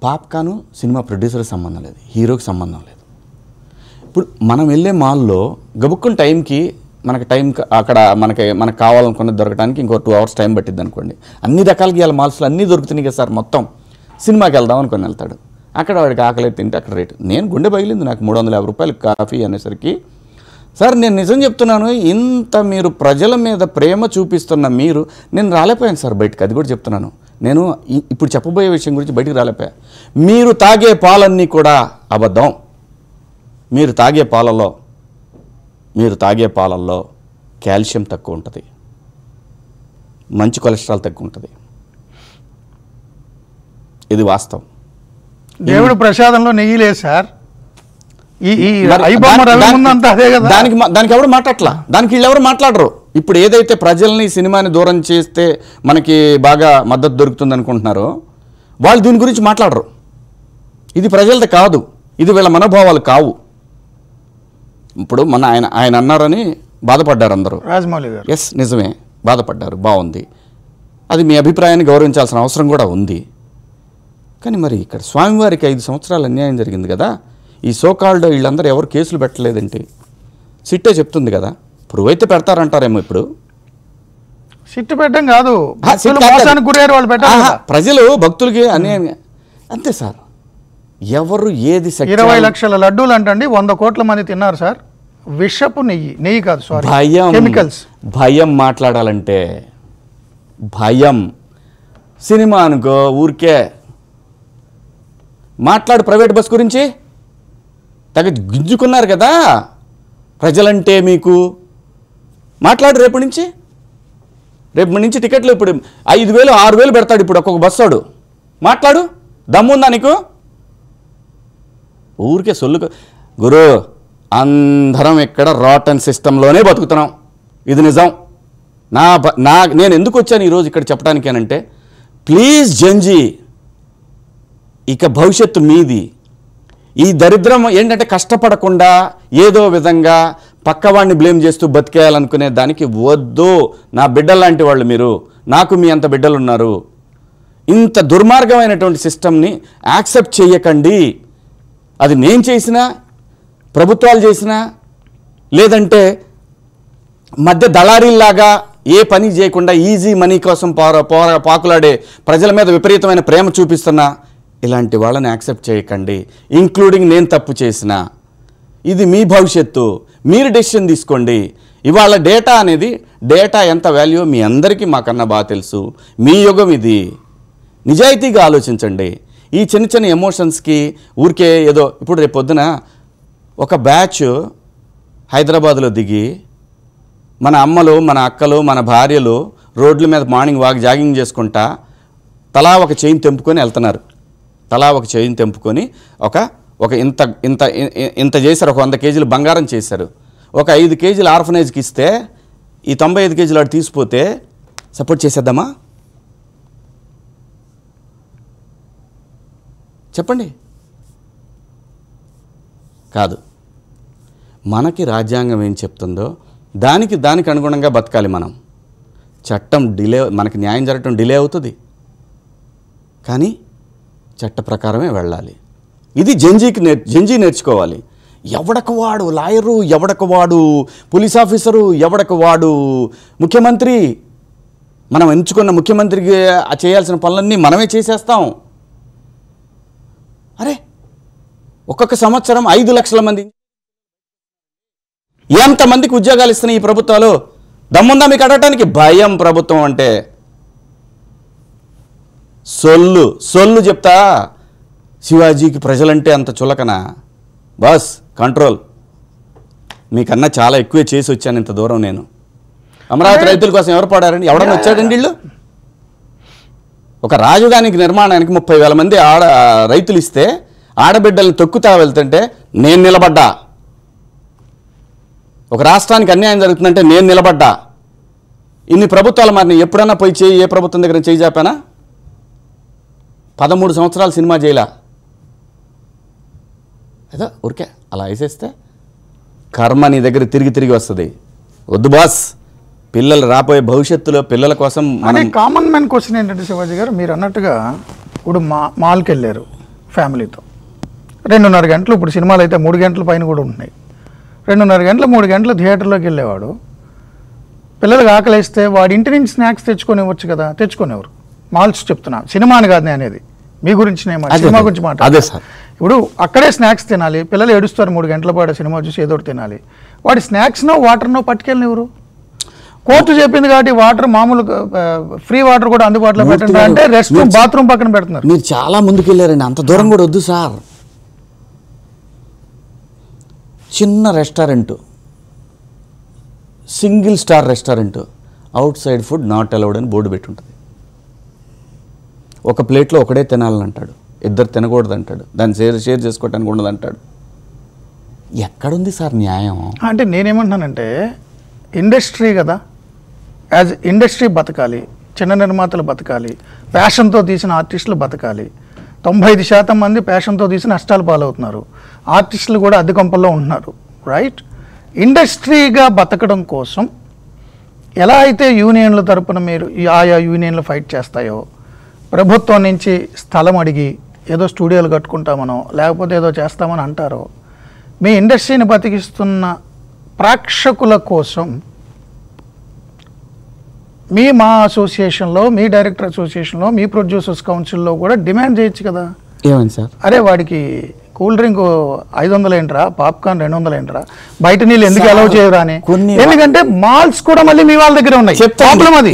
Speaker 2: పాప్కాను సినిమా ప్రొడ్యూసర్కి సంబంధం లేదు, హీరోకి సంబంధం లేదు. ఇప్పుడు మనం వెళ్ళే మాల్లో గబుక్కున్న టైంకి అక్కడ మనకు కావాలనుకున్నది దొరకడానికి ఇంకో 2 hours టైం పట్టిద్ది అనుకోండి. అన్ని రకాలకి ఇవాళ మాల్స్లో అన్నీ దొరుకుతున్నాయి కదా సార్. మొత్తం సినిమాకి వెళ్దాం అనుకొని వెళ్తాడు, అక్కడ వాడికి ఆకలి తింటే అక్కడ రేటు. నేను గుండె పగిలింది నాకు 350 రూపాయలు కాఫీ అనేసరికి. సార్ నేను నిజం చెప్తున్నాను, ఇంత మీరు ప్రజల మీద ప్రేమ చూపిస్తున్న మీరు, నేను రాలేకపోయాను సార్ బయటకు. అది కూడా చెప్తున్నాను. నేను ఇప్పుడు చెప్పబోయే విషయం గురించి బయటికి రాలేకపోయా. మీరు తాగే పాలన్నీ కూడా అబద్ధం. మీరు తాగే పాలల్లో కాల్షియం తక్కువ ఉంటుంది, మంచి కొలెస్ట్రాల్ తక్కువ ఉంటుంది. ఇది వాస్తవం.
Speaker 1: దేవుడు ప్రసాదంలో నెయ్యి లేదు సార్.
Speaker 2: దానికి ఎవరు మాట్లాడలా, దానికి వీళ్ళెవరు మాట్లాడరు. ఇప్పుడు ఏదైతే ప్రజల్ని సినిమాని దూరం చేస్తే మనకి బాగా మద్దతు దొరుకుతుంది అనుకుంటున్నారో వాళ్ళు దీని గురించి మాట్లాడరు. ఇది ప్రజలది కాదు, ఇది వీళ్ళ మనోభావాలు కావు. ఇప్పుడు ఆయన అన్నారని బాధపడ్డారు అందరూ.
Speaker 1: రాజమౌళి గారు
Speaker 2: ఎస్ నిజమే, బాధపడ్డారు, బాగుంది. అది మీ అభిప్రాయాన్ని గౌరవించాల్సిన అవసరం కూడా ఉంది. కానీ మరి ఇక్కడ స్వామివారికి 5 సంవత్సరాలు అన్యాయం జరిగింది కదా. ఈ సోకాల్డ్ వీళ్ళందరూ ఎవరు కేసులు పెట్టలేదేంటి? సిట్టే చెప్తుంది కదా. ప్రూవ్ అయితే పెడతారంటారేమో. ఇప్పుడు
Speaker 1: సిట్టు పెట్టడం కాదు, గురయ్యారు వాళ్ళు పెట్టారు.
Speaker 2: ప్రజలు భక్తులకి అన్యాయం అంతే సార్. ఎవరు ఏది
Speaker 1: 20 లక్షల లడ్డూలు అంటండి 100 కోట్ల మంది తిన్నారు సార్. విషపు నెయ్యి కాదు, సారీ, కెమికల్స్.
Speaker 2: భయం మాట్లాడాలంటే భయం. సినిమా అనుకో ఊరికే మాట్లాడు. ప్రైవేట్ బస్ గురించి తెగ గింజుకున్నారు కదా ప్రజలంటే. మీకు మాట్లాడు. రేపటి నుంచి టికెట్లు ఇప్పుడు 5,000 6,000 పెడతాడు ఇప్పుడు ఒక్కొక్క బస్సోడు. మాట్లాడు, దమ్ముందా నీకు? ఊరికే సొల్లు. గురు, అందరం ఇక్కడ రాటన్ సిస్టంలోనే బతుకుతున్నాం, ఇది నిజం. నేను ఎందుకు వచ్చాను ఈరోజు ఇక్కడ చెప్పడానికి అనంటే, ప్లీజ్ జంజీ, ఇక భవిష్యత్తు మీది. ఈ దరిద్రం ఏంటంటే కష్టపడకుండా ఏదో విధంగా పక్కవాడిని బ్లేమ్ చేస్తూ బతికేయాలనుకునే దానికి వద్దు. నా బిడ్డలాంటి వాళ్ళు మీరు, నాకు మీ అంత బిడ్డలు ఉన్నారు. ఇంత దుర్మార్గమైనటువంటి సిస్టమ్ని యాక్సెప్ట్ చేయకండి. అది నేను చేసినా, ప్రభుత్వాలు చేసినా, లేదంటే మధ్య దళారీల్లాగా ఏ పని చేయకుండా ఈజీ మనీ కోసం పాకులాడే ప్రజల మీద విపరీతమైన ప్రేమ చూపిస్తున్నా ఇలాంటి వాళ్ళని యాక్సెప్ట్ చేయకండి. ఇంక్లూడింగ్ నేను తప్పు చేసిన. ఇది మీ భవిష్యత్తు, మీరు డెసిషన్ తీసుకోండి. ఇవాళ డేటా ఎంత వాల్యూ మీ అందరికీ మాకన్నా బాగా తెలుసు. మీ యుగం ఇది. నిజాయితీగా ఆలోచించండి. ఈ చిన్న ఎమోషన్స్కి ఊరికే ఏదో. ఇప్పుడు రేపు పొద్దున ఒక బ్యాచ్ హైదరాబాద్లో దిగి మన అమ్మలు, మన అక్కలు, మన భార్యలు రోడ్ల మీద మార్నింగ్ వాక్ జాగింగ్ చేసుకుంటా తలా ఒక చైన్ తెంపుకొని వెళ్తున్నారు. తలా ఒక చేయిని తెంపుకొని ఒక ఇంత చేశారు, ఒక 100 కేజీలు బంగారం చేశారు, ఒక 5 కేజీలు ఆర్ఫనైజ్కి ఇస్తే ఈ 95 కేజీలు వాడు తీసిపోతే సపోర్ట్ చేసేద్దామా? చెప్పండి. కాదు. మనకి రాజ్యాంగం ఏం చెప్తుందో దానికి అనుగుణంగా బతకాలి మనం. చట్టం డిలే, మనకి న్యాయం జరగటం డిలే అవుతుంది, కానీ చట్ట ప్రకారమే వెళ్ళాలి. ఇది జంజీ నేర్చుకోవాలి. ఎవడకు వాడు లాయరు, ఎవడకు వాడు పోలీస్ ఆఫీసరు, ఎవడకు వాడు ముఖ్యమంత్రి. మనం ఎంచుకున్న ముఖ్యమంత్రికి చేయాల్సిన పనులన్నీ మనమే చేసేస్తాం. అరే, ఒక్కొక్క సంవత్సరం 5 లక్షల మంది, ఎంతమందికి ఉద్యోగాలు ఇస్తున్నాయి ఈ ప్రభుత్వాలు? దమ్ముందా మీకు అడగటానికి? భయం ప్రభుత్వం అంటే. సొల్లు చెప్తా. శివాజీకి ప్రజలంటే అంత చులకనా? Boss control. మీకన్నా చాలా ఎక్కువే చేసి వచ్చాను ఇంత దూరం నేను. అమరావతి రైతుల కోసం ఎవరు పడారండి? ఎవడన్నా వచ్చాడండి వీళ్ళు? ఒక రాజధానికి నిర్మాణానికి 30,000 మంది రైతులు ఇస్తే ఆడబిడ్డల్ని తొక్కుతా వెళ్తుంటే నేను నిలబడ్డా. ఒక రాష్ట్రానికి అన్యాయం జరుగుతుందంటే నేను నిలబడ్డా. ఇన్ని ప్రభుత్వాలు మరి ఎప్పుడన్నా పోయి ఏ ప్రభుత్వం దగ్గర చేయి చాపానా? 13 సంవత్సరాలు సినిమా చేయలా. ఏదో ఊరికే అలా వేసేస్తే కర్మ నీ దగ్గర తిరిగి వస్తుంది. వద్దు బాస్. పిల్లలు రాబోయే భవిష్యత్తులో పిల్లల కోసం
Speaker 1: కామన్ మ్యాన్ క్వశ్చన్ ఏంటంటే శివాజీ గారు, మీరు అన్నట్టుగా ఇప్పుడు మాల్కి వెళ్ళారు ఫ్యామిలీతో, 2:30 గంటలు, ఇప్పుడు సినిమాలు అయితే 3 గంటల పైన కూడా ఉంటున్నాయి, 2:30 గంటలు 3 గంటలు థియేటర్లోకి వెళ్ళేవాడు. పిల్లలకు ఆకలిస్తే వాడి ఇంటి నుంచి స్నాక్స్ తెచ్చుకొని ఇవ్వచ్చు కదా, తెచ్చుకునేవారు. మాల్స్ చెప్తున్నా, సినిమాని కాదు నేను అనేది, మీ గురించి సినిమా గురించి మాట్లాడే. ఇప్పుడు అక్కడే స్నాక్స్ తినాలి, పిల్లలు ఏడుస్తారు 3 గంటల పాటు సినిమా చూసి ఏదో తినాలి, వాడి స్నాక్స్నో వాటర్నో పట్టుకెళ్ళినెవరు? కోర్టు చెప్పింది కాబట్టి వాటర్ మామూలు ఫ్రీ వాటర్ కూడా అందుబాటులో పెట్టండి అంటే రెస్ట్ రూమ్ బాత్రూమ్ పక్కన పెడుతున్నారు.
Speaker 2: మీరు చాలా ముందుకు వెళ్ళారండి, అంత దూరం కూడా వద్దు సార్. చిన్న restaurant, single star restaurant, out side food not allowed అని బోర్డు పెట్టుంటుంది. ఒక ప్లేట్లో ఒకడే తినాలని అంటాడు, 2 తినకూడదు అంటాడు, దాన్ని షేర్ చేసుకోవటానికి ఉండదు అంటాడు. ఎక్కడుంది సార్ న్యాయం?
Speaker 1: అంటే నేనేమంటున్నానంటే ఇండస్ట్రీ కదా, యాజ్ ఇండస్ట్రీ బతకాలి, చిన్న నిర్మాతలు బతకాలి, ప్యాషన్తో తీసిన ఆర్టిస్టులు బతకాలి. 95% మంది ప్యాషన్తో తీసిన నష్టాలు పాలవుతున్నారు, ఆర్టిస్టులు కూడా అద్దె కొంపల్లో ఉంటున్నారు, రైట్? ఇండస్ట్రీగా బతకడం కోసం ఎలా అయితే యూనియన్ల తరపున మీరు ఆయా యూనియన్లు ఫైట్ చేస్తాయో, ప్రభుత్వం నుంచి స్థలం అడిగి ఏదో స్టూడియోలు కట్టుకుంటామనో లేకపోతే ఏదో చేస్తామని అంటారో, మీ ఇండస్ట్రీని బతికిస్తున్న ప్రేక్షకుల కోసం మా అసోసియేషన్లో, మీ డైరెక్టర్ అసోసియేషన్లో, మీ ప్రొడ్యూసర్స్ కౌన్సిల్లో కూడా డిమాండ్ చేయొచ్చు కదా.
Speaker 2: ఏమని సార్?
Speaker 1: అరే వాడికి కూల్ డ్రింక్ 500 ఏంట్రా, పాప్కార్న్ 200 ఏంట్రా, బయట నీళ్ళు ఎందుకు అలౌ చేయరా అని. ఎందుకంటే మాల్స్ కూడా మళ్ళీ మీ వాళ్ళ దగ్గర ఉన్నాయి. ప్రాబ్లం అది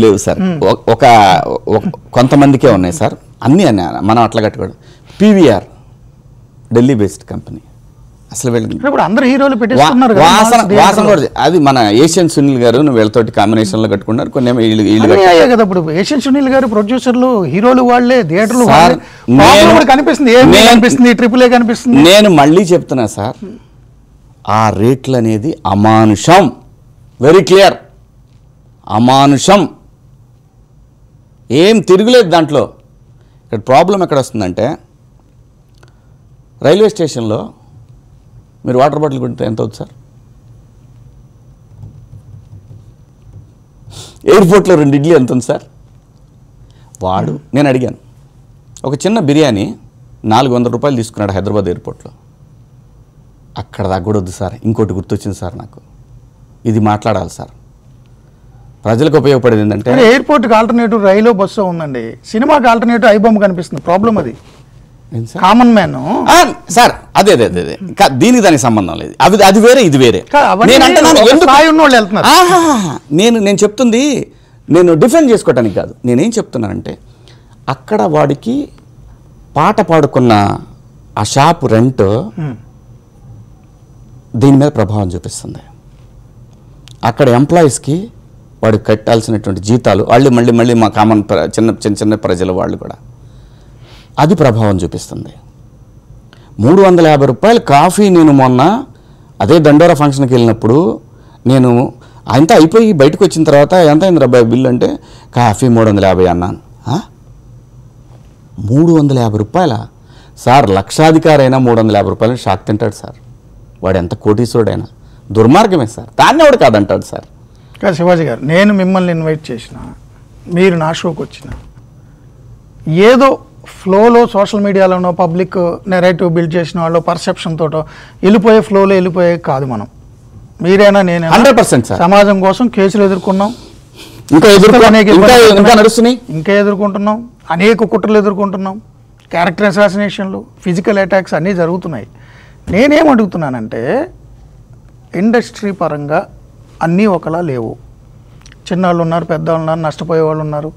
Speaker 2: లేవు సార్, కొంతమందికే ఉన్నాయి సార్, అన్నీ మనం అట్లా కట్టుకోవడం. పీవీఆర్ ఢిల్లీ బేస్డ్ కంపెనీ, అసలు
Speaker 1: ఇప్పుడు అందరు హీరోలు పెట్టేస్తున్నారు,
Speaker 2: అది మన ఏషియన్ సునీల్ గారు వీళ్ళతోటి కాంబినేషన్లో కట్టుకున్నారు. కొన్ని
Speaker 1: కదా ఇప్పుడు ఏషియన్ సునీల్ గారు ప్రొడ్యూసర్లు, హీరోలు వాళ్ళే, థియేటర్లు కనిపిస్తుంది, ట్రిపుల్ ఏ కనిపిస్తుంది.
Speaker 2: నేను మళ్ళీ చెప్తున్నా సార్, ఆ రేట్లు అనేది అమానుషం, వెరీ క్లియర్, అమానుషం, ఏం తిరుగులేదు దాంట్లో. ఇక్కడ ప్రాబ్లం ఎక్కడ వస్తుందంటే, రైల్వే స్టేషన్లో మీరు వాటర్ బాటిల్ కొడితే ఎంత అవుతుంది సార్? ఎయిర్పోర్ట్లో 2 ఇడ్లీ ఎంత ఉంది సార్? నేను అడిగాను, ఒక చిన్న బిర్యానీ 400 రూపాయలు తీసుకున్నాడు హైదరాబాద్ ఎయిర్పోర్ట్లో. అక్కడ దాకా కూడా వద్దు సార్, ఇంకోటి గుర్తొచ్చింది సార్ నాకు, ఇది మాట్లాడాలి సార్. ప్రజలకు ఉపయోగపడేది ఏంటంటే,
Speaker 1: ఎయిర్పోర్ట్కి ఆల్టర్నేటివ్ రైలు బస్సు ఉందండి, సినిమాకి ఆల్టర్నేటివ్ ఐబొమ్మ కనిపిస్తుంది. ప్రాబ్లం అది కామన్ మ్యాన్
Speaker 2: సార్. అదే దానికి సంబంధం లేదు, అది వేరే, ఇది వేరే. నేను చెప్తుంది, నేను డిఫెండ్ చేసుకోవటానికి కాదు. నేనేం చెప్తున్నానంటే, అక్కడ వాడికి పాట పాడుకున్న ఆ షాప్ రెంట్ దీని మీద ప్రభావం చూపిస్తుంది. అక్కడ ఎంప్లాయీస్కి వాడికి కట్టాల్సినటువంటి జీతాలు, వాళ్ళు మళ్ళీ మా కామన్ చిన్న ప్రజలు వాళ్ళు కూడా అది ప్రభావం చూపిస్తుంది. 350 రూపాయల కాఫీ నేను మొన్న అదే దండోరా ఫంక్షన్కి వెళ్ళినప్పుడు నేను అంతా అయిపోయి బయటకు వచ్చిన తర్వాత ఎంత అయింది రబ్బాయి బిల్లు అంటే కాఫీ 350 అన్నాను. 350 రూపాయల సార్, లక్షాధికారి అయినా 350 రూపాయలు షాక్ తింటాడు సార్. వాడు ఎంత కోటీశ్వరుడైనా దుర్మార్గమే సార్, దాన్ని ఎవడు కాదంటాడు సార్.
Speaker 1: కాదు శివాజీ గారు, నేను మిమ్మల్ని ఇన్వైట్ చేసిన, మీరు నా షోకి వచ్చిన, ఏదో ఫ్లోలో సోషల్ మీడియాలోనో పబ్లిక్ నెరేటివ్ బిల్డ్ చేసిన వాళ్ళు పర్సెప్షన్ తోటో వెళ్ళిపోయే ఫ్లోలో వెళ్ళిపోయే కాదు. మనం మీరైనా నేనైనా
Speaker 2: 100% సార్
Speaker 1: సమాజం కోసం కేసులు ఎదుర్కొన్నాం, ఇంకా ఎదుర్కొంటున్నాం, అనేక కుట్రలు ఎదుర్కొంటున్నాం, క్యారెక్టర్ అసాసినేషన్లు, ఫిజికల్ అటాక్స్ అన్నీ జరుగుతున్నాయి. నేనేం అడుగుతున్నానంటే, ఇండస్ట్రీ పరంగా అన్నీ ఒకలా లేవు. చిన్నవాళ్ళు ఉన్నారు, పెద్దవాళ్ళు ఉన్నారు, నష్టపోయే వాళ్ళు ఉన్నారు,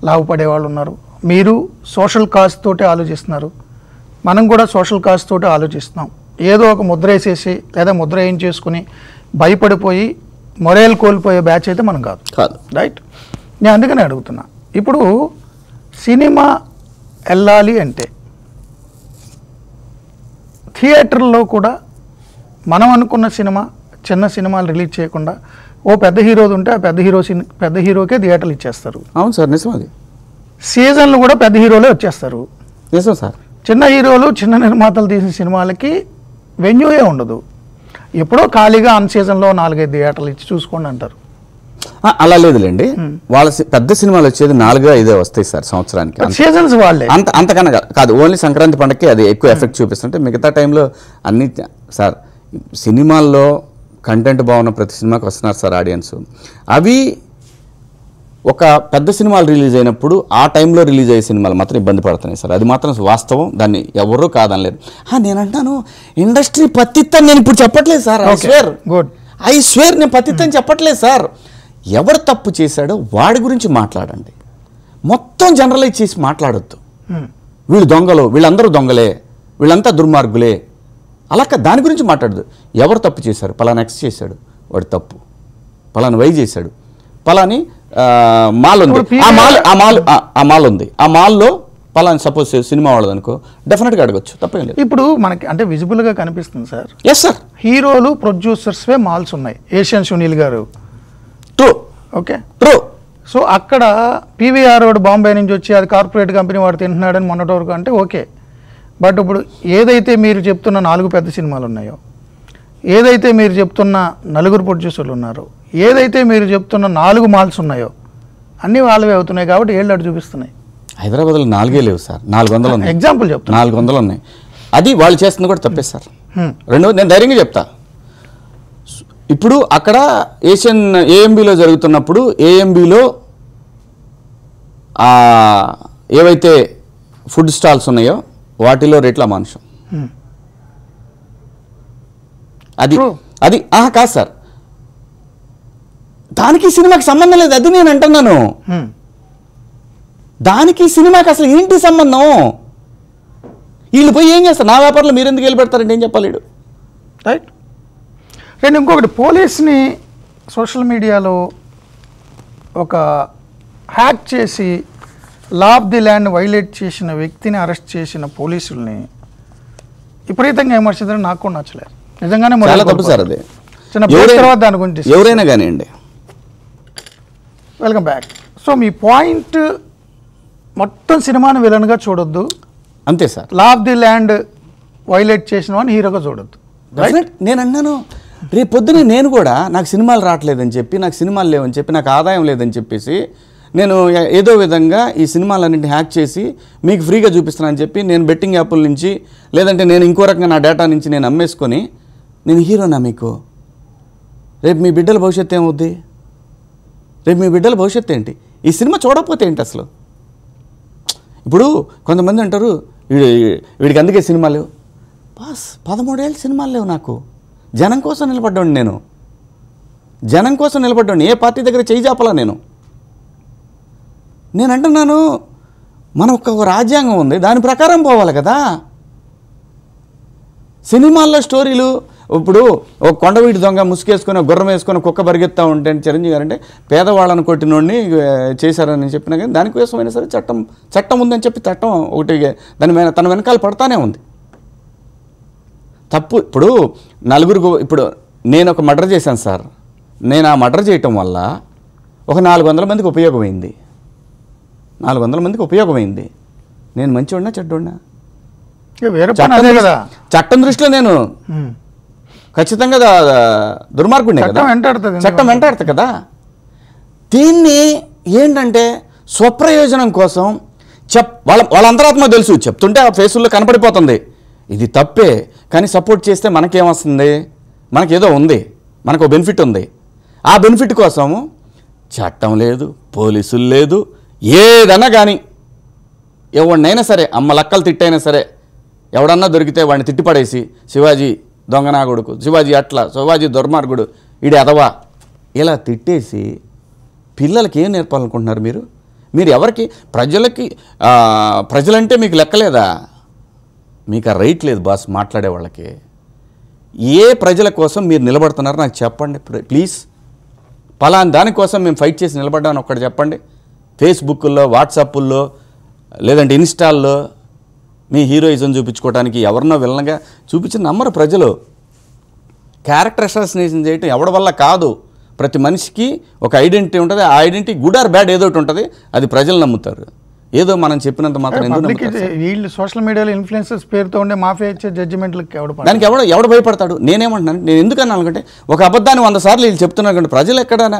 Speaker 1: లాభపడే వాళ్ళు ఉన్నారు. మీరు సోషల్ కాజ్ తోటి ఆలోచిస్తున్నారు, మనం కూడా సోషల్ కాజ్ తోటి ఆలోచిస్తున్నాం. ఏదో ఒక ముద్ర వేసేసి లేదా ముద్ర ఏం చేసుకుని భయపడిపోయి మొరేల్ కోల్పోయే బ్యాచ్ అయితే మనం కాదు. రైట్? నేను అందుకనే అడుగుతున్నా. ఇప్పుడు సినిమా వెళ్ళాలి అంటే థియేటర్లో కూడా మనం అనుకున్న సినిమా, చిన్న సినిమాలు రిలీజ్ చేయకుండా ఓ పెద్ద హీరోది ఉంటే ఆ పెద్ద హీరోకే థియేటర్లు ఇచ్చేస్తారు.
Speaker 2: అవును సార్, నిజం. అది
Speaker 1: సీజన్లు కూడా పెద్ద హీరోలే వచ్చేస్తారు.
Speaker 2: నిజం సార్.
Speaker 1: చిన్న హీరోలు, చిన్న నిర్మాతలు తీసిన సినిమాలకి వెన్యూయే ఉండదు. ఎప్పుడో ఖాళీగా అన్ సీజన్లో 4-5 థియేటర్లు ఇచ్చి చూసుకోండి అంటారు.
Speaker 2: అలా లేదులేండి, వాళ్ళ పెద్ద సినిమాలు వచ్చేది 4-5 వస్తాయి సార్ సంవత్సరానికి.
Speaker 1: సీజన్స్ వాళ్ళే
Speaker 2: అంతకన్నా కాదు, ఓన్లీ సంక్రాంతి పండగకి అది ఎక్కువ ఎఫెక్ట్ చూపిస్తుంటే మిగతా టైంలో అన్ని సార్ సినిమాల్లో కంటెంట్ బాగున్న ప్రతి సినిమాకి వస్తున్నారు సార్ ఆడియన్స్. అవి ఒక పెద్ద సినిమాలు రిలీజ్ అయినప్పుడు ఆ టైంలో రిలీజ్ అయ్యే సినిమాలు మాత్రం ఇబ్బంది పడుతున్నాయి సార్. అది మాత్రం వాస్తవం, దాన్ని ఎవరూ కాదనలేదు. నేను అంటాను ఇండస్ట్రీ పత్తిత్తని నేను ఇప్పుడు చెప్పట్లేదు సార్. ఐ స్వేర్ నేను పత్తిత్తని చెప్పట్లేదు సార్. ఎవరు తప్పు చేశాడో వాడి గురించి మాట్లాడండి, మొత్తం జనరలైజ్ చేసి మాట్లాడొద్దు. వీళ్ళు దొంగలు, వీళ్ళందరూ దొంగలే, వీళ్ళంతా దుర్మార్గులే, అలా దాని గురించి మాట్లాడదు. ఎవరు తప్పు చేశారు? పలానా X చేశాడు, వాడు తప్పు. పలానా Y చేశాడు, పలాని మాల్ ఉంది, ఆ మాల్ ఉంది, ఆ మాల్లో పలానా సపోజ్ సినిమా వాళ్ళది అనుకో, డెఫినెట్గా అడగచ్చు, తప్పేం లేదు.
Speaker 1: ఇప్పుడు మనకి అంటే విజిబుల్గా కనిపిస్తుంది సార్.
Speaker 2: ఎస్ సార్,
Speaker 1: హీరోలు ప్రొడ్యూసర్స్వే మాల్స్ ఉన్నాయి. ఏషియన్ సునీల్ గారు,
Speaker 2: ట్రూ,
Speaker 1: ఓకే,
Speaker 2: ట్రూ.
Speaker 1: సో అక్కడ PVR వాడు బాంబే నుంచి వచ్చి అది కార్పొరేట్ కంపెనీ వాడు తింటున్నాడని మొన్నటి వరకు అంటే ఓకే. బట్ ఇప్పుడు ఏదైతే మీరు చెప్తున్న 4 పెద్ద సినిమాలు ఉన్నాయో, ఏదైతే మీరు చెప్తున్న 4 ప్రొడ్యూసర్లు ఉన్నారో, ఏదైతే మీరు చెప్తున్న 4 మాల్స్ ఉన్నాయో, అన్నీ వాళ్ళవే అవుతున్నాయి. కాబట్టి ఏళ్ళు అటు చూపిస్తున్నాయి.
Speaker 2: హైదరాబాద్లో 4 లేవు సార్, 400 ఉన్నాయి.
Speaker 1: ఎగ్జాంపుల్ చెప్తాను,
Speaker 2: 400 ఉన్నాయి. అది వాళ్ళు చేస్తుంది కూడా తప్పే సార్. రెండోది నేను ధైర్యంగా చెప్తా, ఇప్పుడు అక్కడ ఏషియన్ AMBలో జరుగుతున్నప్పుడు AMBలో ఏవైతే ఫుడ్ స్టాల్స్ ఉన్నాయో వాటిలో రేట్ల మానుషం. అది అది కాదు సార్, దానికి సినిమాకి సంబంధం లేదు. అది నేను అంటున్నాను, దానికి సినిమాకి అసలు ఏంటి సంబంధం? వీళ్ళు పోయి ఏం చేస్తారు? నా వ్యాపారంలో మీరు ఎందుకు వెళ్ళి పెడతారంటే ఏం చెప్పాలి?
Speaker 1: రైట్. నేను ఇంకొకటి, పోలీస్ని సోషల్ మీడియాలో ఒక హ్యాక్ చేసి law of the land violate చేసిన వ్యక్తిని అరెస్ట్ చేసిన పోలీసుల్ని విపరీతంగా విమర్శించడం నాకు కూడా నచ్చలేదు. నిజంగానే
Speaker 2: చాలా తప్పు సార్. అది
Speaker 1: తర్వాత దాని గురించి
Speaker 2: ఎవరైనా కానివ్వండి.
Speaker 1: Welcome back. సో మీ పాయింట్ మొత్తం సినిమాను విలన్గా చూడొద్దు,
Speaker 2: అంతే sir.
Speaker 1: Law of the land violate చేసిన వాడిని హీరోగా చూడొద్దు.
Speaker 2: నేను అన్నాను, రేపు పొద్దునే నేను కూడా నాకు సినిమాలు రావట్లేదని చెప్పి, నాకు సినిమాలు లేవని చెప్పి, నాకు ఆదాయం లేదని చెప్పేసి నేను ఏదో విధంగా ఈ సినిమాలన్నింటినీ హ్యాక్ చేసి మీకు ఫ్రీగా చూపిస్తున్నానని చెప్పి నేను బెట్టింగ్ యాప్ల నుంచి లేదంటే నేను ఇంకో రకంగా నా డేటా నుంచి నేను అమ్మేసుకొని నేను హీరోనా మీకు? రేపు మీ బిడ్డల భవిష్యత్తు ఏమవుద్ది? రేపు మీ బిడ్డల భవిష్యత్తు ఏంటి? ఈ సినిమా చూడకపోతే ఏంటి అసలు? ఇప్పుడు కొంతమంది అంటారు వీడికి అందుకే సినిమాలు లేవు. బాస్ 13 ఏళ్ళు సినిమాలు లేవు నాకు. జనం కోసం నిలబడ్డాను నేను, జనం కోసం నిలబడ్డాను. ఏ పార్టీ దగ్గర చేయి చాపలా నేను అంటున్నాను, మన ఒక రాజ్యాంగం ఉంది, దాని ప్రకారం పోవాలి కదా. సినిమాల్లో స్టోరీలు ఇప్పుడు ఒక కొండవీటి దొంగ ముసుకేసుకొని గుర్రం వేసుకొని కుక్క పరిగెత్తా ఉంటే చిరంజీవి గారు అంటే పేదవాళ్ళని కొట్టినోడిని చేశారని చెప్పినా కానీ దానికోసమైనా సరే చట్టం ఉందని చెప్పి చట్టం ఒకటి తన వెనకాల పడతానే ఉంది. తప్పు ఇప్పుడు నలుగురికి ఇప్పుడు నేను ఒక మర్డర్ చేశాను సార్, నేను ఆ మర్డర్ చేయటం వల్ల ఒక 400 మందికి ఉపయోగమైంది. 400 మందికి ఉపయోగమైంది. నేను మంచివాడినా చెడ్డోడినా? చట్టం దృష్టిలో నేను ఖచ్చితంగా దుర్మార్గుడినే కదా, చట్టం వెంటాడుతుంది కదా. దీన్ని ఏంటంటే స్వప్రయోజనం కోసం వాళ్ళ అంతరాత్మ తెలుసు, చెప్తుంటే ఆ ఫేసుల్లో కనపడిపోతుంది ఇది తప్పే. కానీ సపోర్ట్ చేస్తే మనకేమొస్తుంది? మనకేదో ఉంది, మనకు బెనిఫిట్ ఉంది. ఆ బెనిఫిట్ కోసము చట్టం లేదు, పోలీసులు లేదు, ఏదన్నా కానీ ఎవడినైనా సరే అమ్మ లక్కలు తిట్టైనా సరే ఎవడన్నా దొరికితే వాడిని తిట్టిపడేసి శివాజీ దొంగనా కొడుకు, శివాజీ అట్లా, శివాజీ దుర్మార్గుడు, ఈడు ఎదవా ఇలా తిట్టేసి పిల్లలకి ఏం నేర్పాలనుకుంటున్నారు మీరు? మీరు ఎవరికి ప్రజలంటే మీకు లెక్కలేదా? మీకు ఆ రైట్ లేదు బాస్ మాట్లాడే వాళ్ళకి. ఏ ప్రజల కోసం మీరు నిలబడుతున్నారో నాకు చెప్పండి ప్లీజ్. పలానా దానికోసం మేము ఫైట్ చేసి నిలబడ్డామని ఒక్కటి చెప్పండి. ఫేస్బుక్లో, వాట్సాప్ల్లో, లేదంటే ఇన్స్టాల్లో మీ హీరోయిజం చూపించుకోవడానికి ఎవరినో విలన్గా చూపించి నమ్మరు ప్రజలు. క్యారెక్టర్ అసాసినేషన్ చేయటం ఎవరి వల్ల కాదు. ప్రతి మనిషికి ఒక ఐడెంటిటీ ఉంటుంది. ఆ ఐడెంటిటీ గుడ్ ఆర్ బ్యాడ్ ఏదో ఒకటి ఉంటుంది, అది ప్రజలు నమ్ముతారు. ఏదో మనం చెప్పినంత మాత్రం
Speaker 1: వీళ్ళు సోషల్ మీడియాలో ఇన్ఫ్లుయెన్సర్స్ పేరుతో ఉండే మాఫియా ఇచ్చే జడ్జిమెంట్లకు
Speaker 2: దానికి ఎవడు భయపడతాడు? నేనేమంటున్నాను, నేను ఎందుకన్నా అనుకుంటే ఒక అబద్ధాన్ని 100 సార్లు వీళ్ళు చెప్తున్నారు కంటే ప్రజలు ఎక్కడైనా,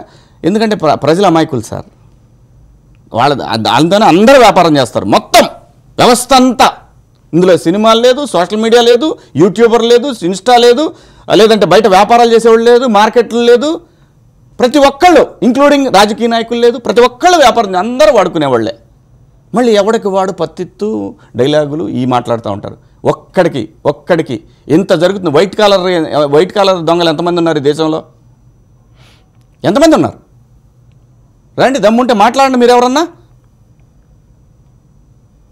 Speaker 2: ఎందుకంటే ప్రజలు అమాయకులు సార్. వాళ్ళతో అందరూ వ్యాపారం చేస్తారు, మొత్తం వ్యవస్థ అంతా. ఇందులో సినిమాలు లేదు, సోషల్ మీడియా లేదు, యూట్యూబర్ లేదు, ఇన్స్టా లేదు, లేదంటే బయట వ్యాపారాలు చేసేవాళ్ళు లేదు, మార్కెట్లు లేదు. ప్రతి ఒక్కళ్ళు ఇంక్లూడింగ్ రాజకీయ నాయకులు లేదు, ప్రతి ఒక్కళ్ళు వ్యాపారం అందరూ వాడుకునేవాళ్ళే. మళ్ళీ ఎవడికి వాడు పత్తిత్తు డైలాగులు ఈ మాట్లాడుతూ ఉంటారు. ఒక్కడికి ఎంత జరుగుతుంది? వైట్ కాలర్ దొంగలు ఎంతమంది ఉన్నారు ఈ దేశంలో? ఎంతమంది ఉన్నారు? రండి, దమ్ముంటే మాట్లాడండి మీరు ఎవరన్నా.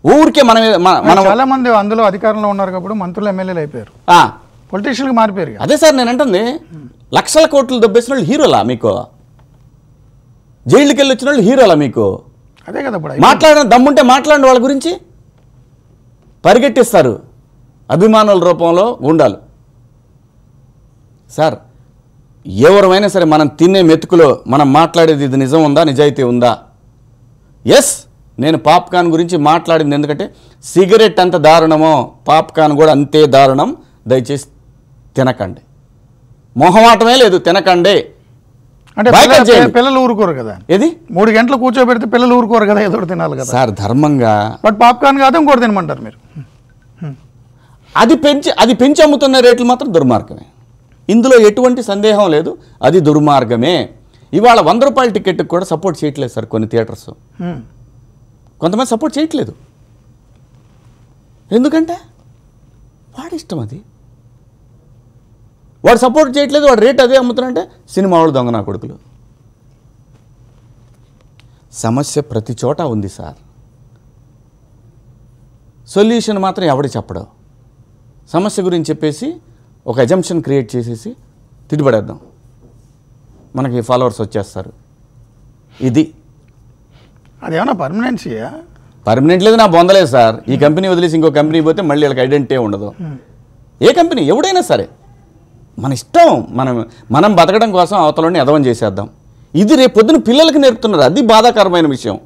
Speaker 2: ఊరికే మనం
Speaker 1: చాలా మంది అందులో అధికారంలో ఉన్నారు కాబట్టి మంత్రులు ఎమ్మెల్యేలు అయిపోయారు, పొలిటీషియన్కి మారిపోయారు.
Speaker 2: అదే సార్ నేను అంటుంది, లక్షల కోట్లు దొబ్బేసిన వాళ్ళు హీరోలా మీకు? జైలుకి వెళ్ళి వచ్చిన వాళ్ళు హీరోలా మీకు?
Speaker 1: అదే కదా.
Speaker 2: మాట్లాడిన దమ్ముంటే మాట్లాడిన వాళ్ళ గురించి పరిగెట్టిస్తారు అభిమానుల రూపంలో గుండాలు. సార్ ఎవరమైనా సరే మనం తినే మెతుకులో మనం మాట్లాడేది ఇది నిజం ఉందా, నిజాయితీ ఉందా? ఎస్, నేను పాప్కార్న్ గురించి మాట్లాడింది ఎందుకంటే సిగరెట్ ఎంత దారుణమో పాప్కార్న్ కూడా అంతే దారుణం. దయచేసి తినకండి, మొహమాటమే లేదు, తినకండి.
Speaker 1: అంటే పిల్లలు ఊరుకోరు కదా.
Speaker 2: ఏది
Speaker 1: 3 గంటలు కూర్చోబెడితే పిల్లలు ఊరుకోరు కదా, ఏదో తినాలి కదా
Speaker 2: సార్ ధర్మంగా.
Speaker 1: బట్ పాప్కార్న్ కాదు ఇంకోటి తినమంటారు మీరు.
Speaker 2: అది పెంచి అమ్ముతున్న రేట్లు మాత్రం దుర్మార్గమే, ఇందులో ఎటువంటి సందేహం లేదు, అది దుర్మార్గమే. ఇవాళ 100 రూపాయల టికెట్కి కూడా సపోర్ట్ చేయట్లేదు సార్ కొన్ని థియేటర్స్. కొంతమంది సపోర్ట్ చేయట్లేదు, ఎందుకంటే వాడి ఇష్టం అది. వాడు సపోర్ట్ చేయట్లేదు, వాడు రేట్ అదే అమ్ముతారంటే సినిమా వాళ్ళు దొంగ నా కొడుకులు. సమస్య ప్రతి చోట ఉంది సార్, సొల్యూషన్ మాత్రం ఎవడు చెప్పడం. సమస్య గురించి చెప్పేసి ఒక అజంప్షన్ క్రియేట్ చేసేసి తిట్టుబడేద్దాం, మనకి ఫాలోవర్స్ వచ్చేస్తారు. ఇది
Speaker 1: అదేమన్నా పర్మనెన్సీయా?
Speaker 2: పర్మనెంట్ లేదు, నా బొందలేదు సార్. ఈ కంపెనీ వదిలేసి ఇంకో కంపెనీ పోతే మళ్ళీ వీళ్ళకి ఐడెంటిటీ ఉండదు. ఏ కంపెనీ ఎవడైనా సరే మన ఇష్టం, మనం బతకడం కోసం అవతలని ఎదవం చేసేద్దాం. ఇది రేపు పొద్దున పిల్లలకి నేర్పుతున్నారు, అది బాధాకరమైన విషయం.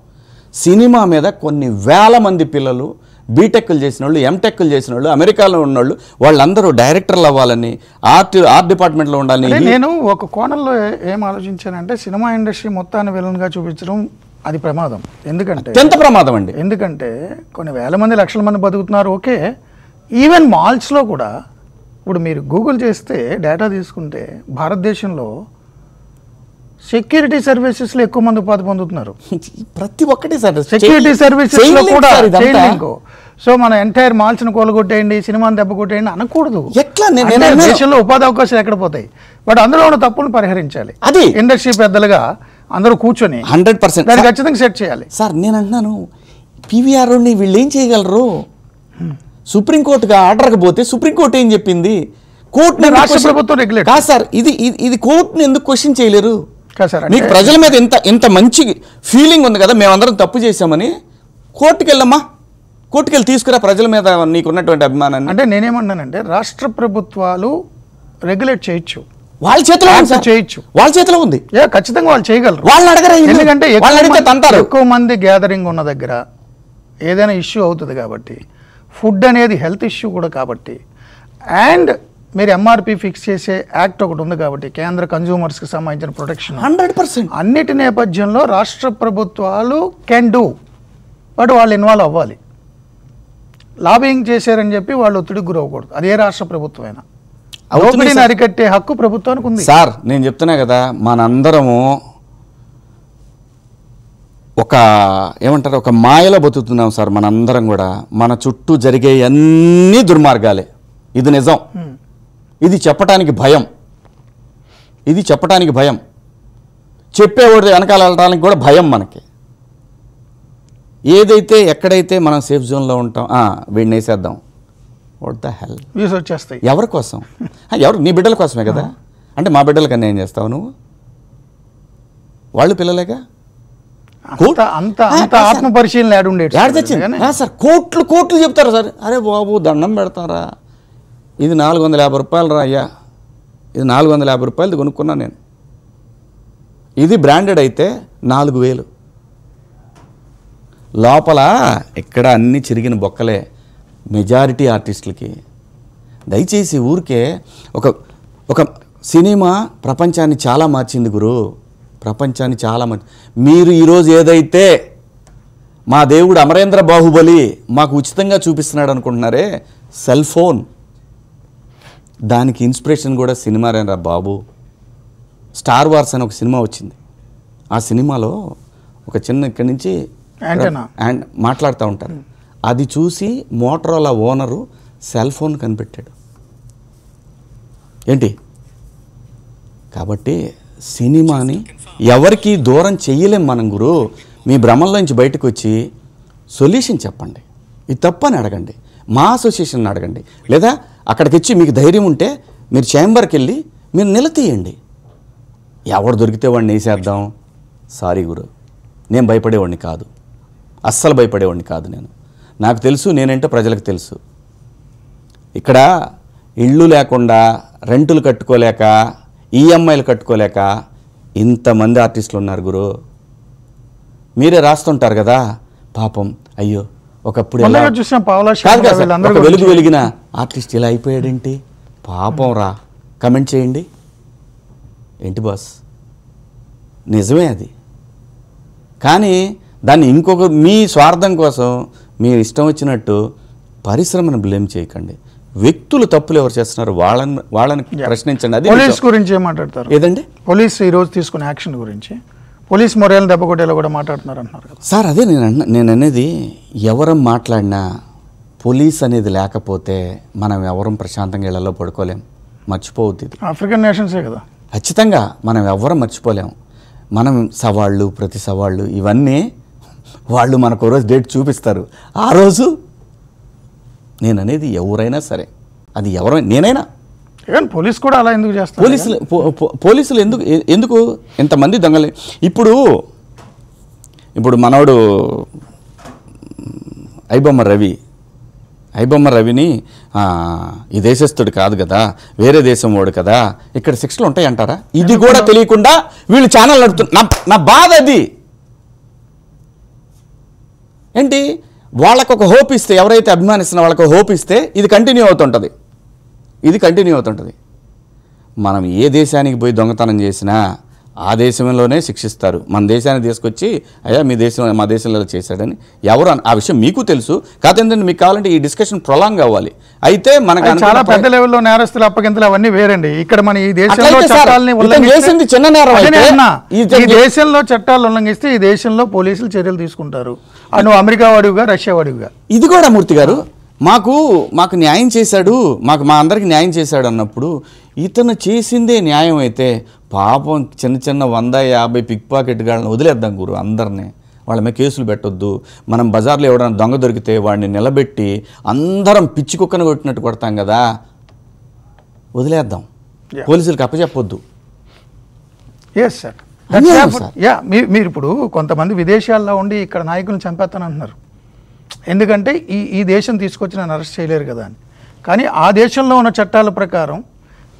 Speaker 2: సినిమా మీద కొన్ని వేల మంది పిల్లలు బీటెక్లు చేసిన వాళ్ళు, ఎంటెక్లు చేసిన వాళ్ళు, అమెరికాలో ఉన్నవాళ్ళు, వాళ్ళందరూ డైరెక్టర్లు అవ్వాలని, ఆర్ట్ డిపార్ట్మెంట్లో ఉండాలని.
Speaker 1: నేను ఒక కోణంలో ఏం ఆలోచించానంటే సినిమా ఇండస్ట్రీ మొత్తాన్ని విలన్గా చూపించడం అది ప్రమాదం. ఎందుకంటే
Speaker 2: ఎంత ప్రమాదం అండి,
Speaker 1: ఎందుకంటే కొన్ని వేల మంది, లక్షల మంది బతుకుతున్నారు. ఓకే, ఈవెన్ మాల్స్లో కూడా ఇప్పుడు మీరు గూగుల్ చేస్తే డేటా తీసుకుంటే భారతదేశంలో సెక్యూరిటీ సర్వీసెస్లో ఎక్కువ మంది ఉపాధి పొందుతున్నారు.
Speaker 2: ప్రతి ఒక్కటి సార్
Speaker 1: సెక్యూరిటీ సర్వీసెస్లో కూడా. సో మన ఎంటైర్ మాల్స్ని కూలగొట్టేయండి, సినిమాని దెబ్బ కొట్టేయండి అనకూడదు. దేశంలో ఉపాధి అవకాశాలు ఎక్కడ పోతాయి? బట్ అందులో ఉన్న తప్పులను పరిహరించాలి. అది ఇండస్ట్రీ పెద్దలుగా అందరూ కూర్చొని
Speaker 2: 100%
Speaker 1: దాన్ని ఖచ్చితంగా సెట్ చేయాలి.
Speaker 2: సార్ నేను అంటున్నాను, పీవీఆర్ని వీళ్ళు ఏం చేయగలరు? సుప్రీంకోర్టుగా ఆర్డర్కి పోతే సుప్రీంకోర్టు ఏం చెప్పింది? కోర్టుని
Speaker 1: రాష్ట్ర ప్రభుత్వం రెగ్యులేట్
Speaker 2: కాదు సార్, ఇది కోర్టుని ఎందుకు క్వశ్చన్ చేయలేరు?
Speaker 1: కాదు సార్,
Speaker 2: మీకు ప్రజల మీద ఇంత మంచి ఫీలింగ్ ఉంది కదా, మేమందరం తప్పు చేశామని, కోర్టుకి వెళ్ళమ్మా, కోర్టుకి వెళ్ళి తీసుకురా ప్రజల మీద నీకున్నటువంటి అభిమానాన్ని.
Speaker 1: అంటే నేనేమన్నానంటే రాష్ట్ర ప్రభుత్వాలు రెగ్యులేట్ చేయొచ్చు,
Speaker 2: వాళ్ళ చేతిలో ఉంది సార్,
Speaker 1: చేయొచ్చు,
Speaker 2: వాళ్ళ చేతిలో ఉంది.
Speaker 1: ఖచ్చితంగా వాళ్ళు చేయగలరు.
Speaker 2: వాళ్ళని అడగరా,
Speaker 1: ఎందుకంటే
Speaker 2: తంటారు.
Speaker 1: ఎక్కువ మంది గ్యాదరింగ్ ఉన్న దగ్గర ఏదైనా ఇష్యూ అవుతుంది కాబట్టి, ఫుడ్ అనేది హెల్త్ ఇష్యూ కూడా కాబట్టి, అండ్ మీరు ఎంఆర్పి ఫిక్స్ చేసే యాక్ట్ ఒకటి ఉంది కాబట్టి, కేంద్ర కన్జ్యూమర్స్కి సంబంధించిన ప్రొటెక్షన్
Speaker 2: 100%.
Speaker 1: అన్నిటి నేపథ్యంలో రాష్ట్ర ప్రభుత్వాలు కెన్ డూ, బట్ వాళ్ళు ఇన్వాల్వ్ అవ్వాలి. లాబింగ్ చేశారని చెప్పి వాళ్ళు ఒత్తిడికి గురవ్వకూడదు. అది ఏ రాష్ట్ర ప్రభుత్వమైనా. దోపిడీని అరికట్టే హక్కు ప్రభుత్వానికి ఉంది
Speaker 2: సార్. నేను చెప్తున్నా కదా, మనందరము ఒక మాయలో బతుకుతున్నాం సార్. మనందరం కూడా మన చుట్టూ జరిగే అన్ని దుర్మార్గాలే. ఇది నిజం. ఇది చెప్పటానికి భయం, చెప్పేవాడు వెనకాల వెళ్ళడానికి కూడా భయం మనకి. ఏదైతే ఎక్కడైతే మనం సేఫ్ జోన్లో ఉంటాం, వీడిని వేసేద్దాం, వాట్ ద హెల్,
Speaker 1: వ్యూస్ వచ్చేస్తాయి.
Speaker 2: ఎవరి కోసం? నీ బిడ్డల కోసమే కదా. అంటే మా బిడ్డలకి అన్యాయం చేస్తావు నువ్వు? వాళ్ళు పిల్లలేగా.
Speaker 1: అంత ఆత్మ పరిశీలన
Speaker 2: సార్. కోట్లు చెప్తారు సార్. అరే బాబు దండం పెడతారా, ఇది 450 రూపాయలు రా అయ్యా, ఇది 450 రూపాయలది కొనుక్కున్నా నేను. ఇది బ్రాండెడ్ అయితే 4000. లోపల ఇక్కడ అన్ని చిరిగిన బొక్కలే మెజారిటీ ఆర్టిస్టులకి. దయచేసి ఊరికే ఒక సినిమా ప్రపంచాన్ని చాలా మార్చింది గురు, ప్రపంచాన్ని చాలా మీరు ఈరోజు ఏదైతే మా దేవుడు అమరేంద్ర బాహుబలి మాకు ఉచితంగా చూపిస్తున్నాడు అనుకుంటున్నారే, సెల్ ఫోన్, దానికి ఇన్స్పిరేషన్ కూడా సినిమారేనరా బాబు. స్టార్ వార్స్ అని ఒక సినిమా వచ్చింది. ఆ సినిమాలో ఒక చిన్న ఇక్కడి నుంచి అండ్ మాట్లాడుతూ ఉంటారు. అది చూసి మోటరోలా ఓనరు సెల్ ఫోన్ కనిపెట్టాడు ఏంటి. కాబట్టి సినిమాని ఎవరికి దూరం చెయ్యలేం మనం గురు. మీ భ్రమంలోంచి బయటకు వచ్చి సొల్యూషన్ చెప్పండి. ఇది తప్పని అడగండి, మా అసోసియేషన్ అడగండి, లేదా అక్కడికి వచ్చి మీకు ధైర్యం ఉంటే మీరు ఛాంబర్కి వెళ్ళి మీరు నిలతీయండి. ఎవడు దొరికితే వాడిని వేసేద్దాం. సారీ గురు, నేను భయపడేవాడిని కాదు, అస్సలు భయపడేవాడిని కాదు. నాకు తెలుసు, నేనంటే ప్రజలకు తెలుసు. ఇక్కడ ఇళ్ళు లేకుండా, రెంటులు కట్టుకోలేక, ఈఎంఐలు కట్టుకోలేక ఇంతమంది ఆర్టిస్టులు ఉన్నారు గురు. మీరే రాస్తుంటారు కదా పాపం. అయ్యో ఒకప్పుడు వెలుగు వెలిగిన ఆర్టిస్ట్ ఇలా అయిపోయాడేంటి పాపం రా. కమెంట్ చేయండి. ఏంటి బాస్, నిజమే అది. కానీ దాన్ని మీ స్వార్థం కోసం మీరు ఇష్టం వచ్చినట్టు పరిశ్రమను బ్లేమ్ చేయకండి. వ్యక్తులు తప్పులు ఎవరు చేస్తున్నారు వాళ్ళని ప్రశ్నించండి. అది
Speaker 1: పోలీస్ గురించి ఏం మాట్లాడతారు?
Speaker 2: ఏదండి
Speaker 1: పోలీస్ ఈరోజు తీసుకునే యాక్షన్ గురించి, పోలీస్ మొరేల్ దెబ్బ కొట్టేలా కూడా మాట్లాడుతున్నారు అంటున్నారు కదా
Speaker 2: సార్. అదే నేను అనేది, ఎవరం మాట్లాడినా పోలీస్ అనేది లేకపోతే మనం ఎవరం ప్రశాంతంగా ఇళ్లలో పడుకోలేం. మర్చిపోవద్దు, ఇది
Speaker 1: ఆఫ్రికన్ నేషన్సే కదా.
Speaker 2: ఖచ్చితంగా మనం ఎవ్వరం మర్చిపోలేం. మనం సవాళ్ళు, ప్రతి సవాళ్ళు ఇవన్నీ వాళ్ళు మనకు రోజు డేట్ చూపిస్తారు. ఆ రోజు నేను అనేది ఎవరైనా సరే, అది ఎవరైనా, నేనైనా.
Speaker 1: పోలీస్ కూడా అలా ఎందుకు చేస్తారు?
Speaker 2: పోలీసులు ఎందుకు ఇంతమంది దొంగలు? ఇప్పుడు మనోడు ఐబొమ్మ రవిని ఈ దేశస్థుడు కాదు కదా, వేరే దేశం వాడు కదా, ఇక్కడ శిక్షలు ఉంటాయి అంటారా? ఇది కూడా తెలియకుండా వీళ్ళు ఛానల్ నడుపుతున్నారు. నా బాధ అది ఏంటి, వాళ్ళకు ఒక హోప్ ఇస్తే, ఎవరైతే అభిమానిస్తున్న వాళ్ళకు హోప్ ఇస్తే ఇది కంటిన్యూ అవుతుంటుంది. మనం ఏ దేశానికి పోయి దొంగతనం చేసినా ఆ దేశంలోనే శిక్షిస్తారు. మన దేశాన్ని తీసుకొచ్చి అయ్యా మా దేశంలో చేశాడని ఎవరు ఆ విషయం మీకు తెలుసు. కాకపోతే ఏంటంటే మీకు కావాలంటే ఈ డిస్కషన్ ప్రొలాంగ్ అవ్వాలి. అయితే మనకు
Speaker 1: చాలా పెద్ద లెవెల్లో నేరస్తులు అప్పగింతలు అవన్నీ వేరండి. ఇక్కడ మన ఈ దేశంలో చట్టాలని
Speaker 2: చేసింది చిన్న నేరం.
Speaker 1: ఈ దేశంలో చట్టాలు ఉల్లంఘిస్తే ఈ దేశంలో పోలీసులు చర్యలు తీసుకుంటారు. నువ్వు అమెరికా వాడివిగా, రష్యా వాడివిగా.
Speaker 2: ఇది కూడా మూర్తి గారు మాకు న్యాయం చేశాడు, మా అందరికి న్యాయం చేశాడు అన్నప్పుడు ఇతను చేసిందే న్యాయం అయితే పాపం చిన్న 150 పిక్ పాకెట్ గాళ్ళని వదిలేద్దాం గురు. అందరినీ వాళ్ళ మీద కేసులు పెట్టొద్దు. మనం బజార్లో ఎవడైనా దొంగ దొరికితే వాడిని నిలబెట్టి అందరం పిచ్చి కుక్కను కొట్టినట్టు కొడతాం కదా. వదిలేద్దాం,
Speaker 1: Yeah.
Speaker 2: పోలీసులకు అప్పచెప్పొద్దు.
Speaker 1: Yes sir.
Speaker 2: అన్యాయం సార్.
Speaker 1: యా, మీరు ఇప్పుడు కొంతమంది విదేశాల్లో ఉండి ఇక్కడ నాయకులను చంపేస్తానంటున్నారు. ఎందుకంటే ఈ దేశం తీసుకొచ్చి నన్ను అరెస్ట్ చేయలేరు కదా అని. కానీ ఆ దేశంలో ఉన్న చట్టాల ప్రకారం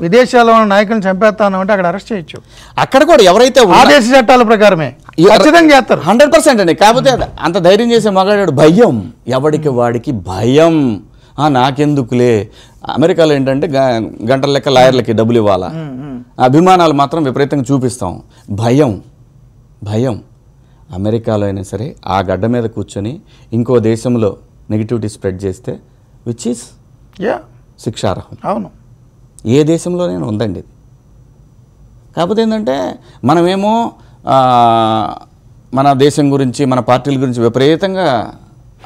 Speaker 1: విదేశాల్లో ఉన్న నాయకులను చంపేస్తాను అంటే అక్కడ అరెస్ట్ చేయొచ్చు.
Speaker 2: అక్కడ కూడా ఎవరైతే
Speaker 1: ఆ దేశ చట్టాల ప్రకారమే ఖచ్చితంగా చేస్తారు.
Speaker 2: 100% అండి. కాకపోతే అంత ధైర్యం చేసే మగాడు భయం, ఎవడికి వాడికి భయం. నాకెందుకులే. అమెరికాలో ఏంటంటే గంటల లెక్క లాయర్లకి డబ్బులు ఇవ్వాలా, అభిమానాలు మాత్రం విపరీతంగా చూపిస్తాం. భయం భయం. అమెరికాలో అయినా సరే ఆ గడ్డ మీద కూర్చొని ఇంకో దేశంలో నెగిటివిటీ స్ప్రెడ్ చేస్తే విచ్ ఈస్ శిక్షార్హం.
Speaker 1: అవును,
Speaker 2: ఏ దేశంలోనైనా ఉందండి ఇది. కాకపోతే ఏంటంటే మనమేమో మన దేశం గురించి మన పార్టీల గురించి విపరీతంగా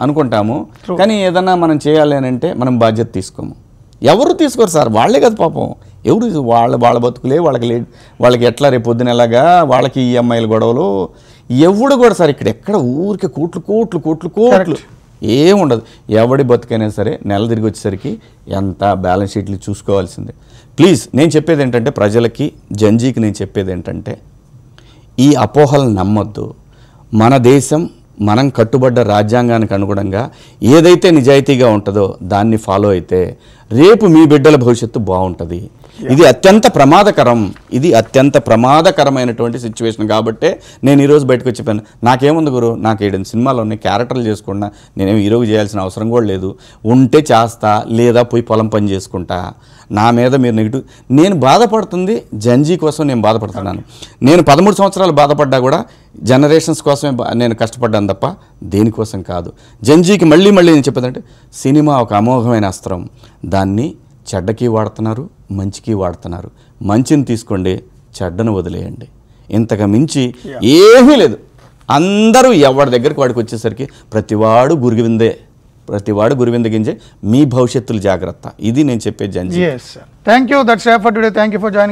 Speaker 2: అనుకుంటాము. కానీ ఏదన్నా మనం చేయాలి అని అంటే మనం బాధ్యత తీసుకోము. ఎవరు తీసుకోరు సార్, వాళ్ళే కదా పాపం. ఎవరు వాళ్ళ బతుకులే వాళ్ళకి ఎట్లా రేపు పొద్దున ఎలాగా వాళ్ళకి ఈఎంఐల గొడవలు ఎవడు కూడా సార్. ఇక్కడ ఎక్కడ ఊరికే కోట్లు ఏముండదు. ఎవడి బతుకైనా సరే నెల తిరిగి వచ్చేసరికి ఎంత బ్యాలెన్స్ షీట్లు చూసుకోవాల్సిందే. ప్లీజ్ నేను చెప్పేది ఏంటంటే ప్రజలకి, జంజీకి నేను చెప్పేది ఏంటంటే ఈ అపోహలను నమ్మొద్దు. మన దేశం మనం కట్టుబడ్డ రాజ్యాంగానికి అనుగుణంగా ఏదైతే నిజాయితీగా ఉంటుందో దాన్ని ఫాలో అయితే రేపు మీ బిడ్డల భవిష్యత్తు బాగుంటుంది. ఇది అత్యంత ప్రమాదకరమైనటువంటి సిచ్యువేషన్. కాబట్టే నేను ఈరోజు బయటకు వచ్చి చెప్పాను, నాకేముంది గురు, నాకు 7 సినిమాలు ఉన్నాయి, క్యారెక్టర్లు చేసుకున్నా, నేనేమి హీరోకి చేయాల్సిన అవసరం కూడా లేదు. ఉంటే చేస్తా, లేదా పోయి పొలం పని చేసుకుంటా. నా మీద మీరు నెగిటివ్. నేను బాధపడుతుంది జంజీ కోసం నేను బాధపడుతున్నాను. నేను 13 సంవత్సరాలు బాధపడ్డా కూడా జనరేషన్స్ కోసమే నేను కష్టపడ్డాను తప్ప దేనికోసం కాదు. జంజీకి మళ్ళీ నేను చెప్పేదంటే సినిమా ఒక అమోఘమైన అస్త్రం. దాన్ని చెడ్డకి వాడుతున్నారు, మంచికి వాడుతున్నారు. మంచిని తీసుకోండి, చెడ్డను వదిలేయండి. ఇంతకు మించి ఏమీ లేదు. అందరూ ఎవరి దగ్గరికి వాడికి వచ్చేసరికి ప్రతివాడు గురివింద గింజే. మీ భవిష్యత్తులు జాగ్రత్త. ఇది నేను చెప్పే జంజీ.
Speaker 1: Thank you. That's all for today. Thank you for joining.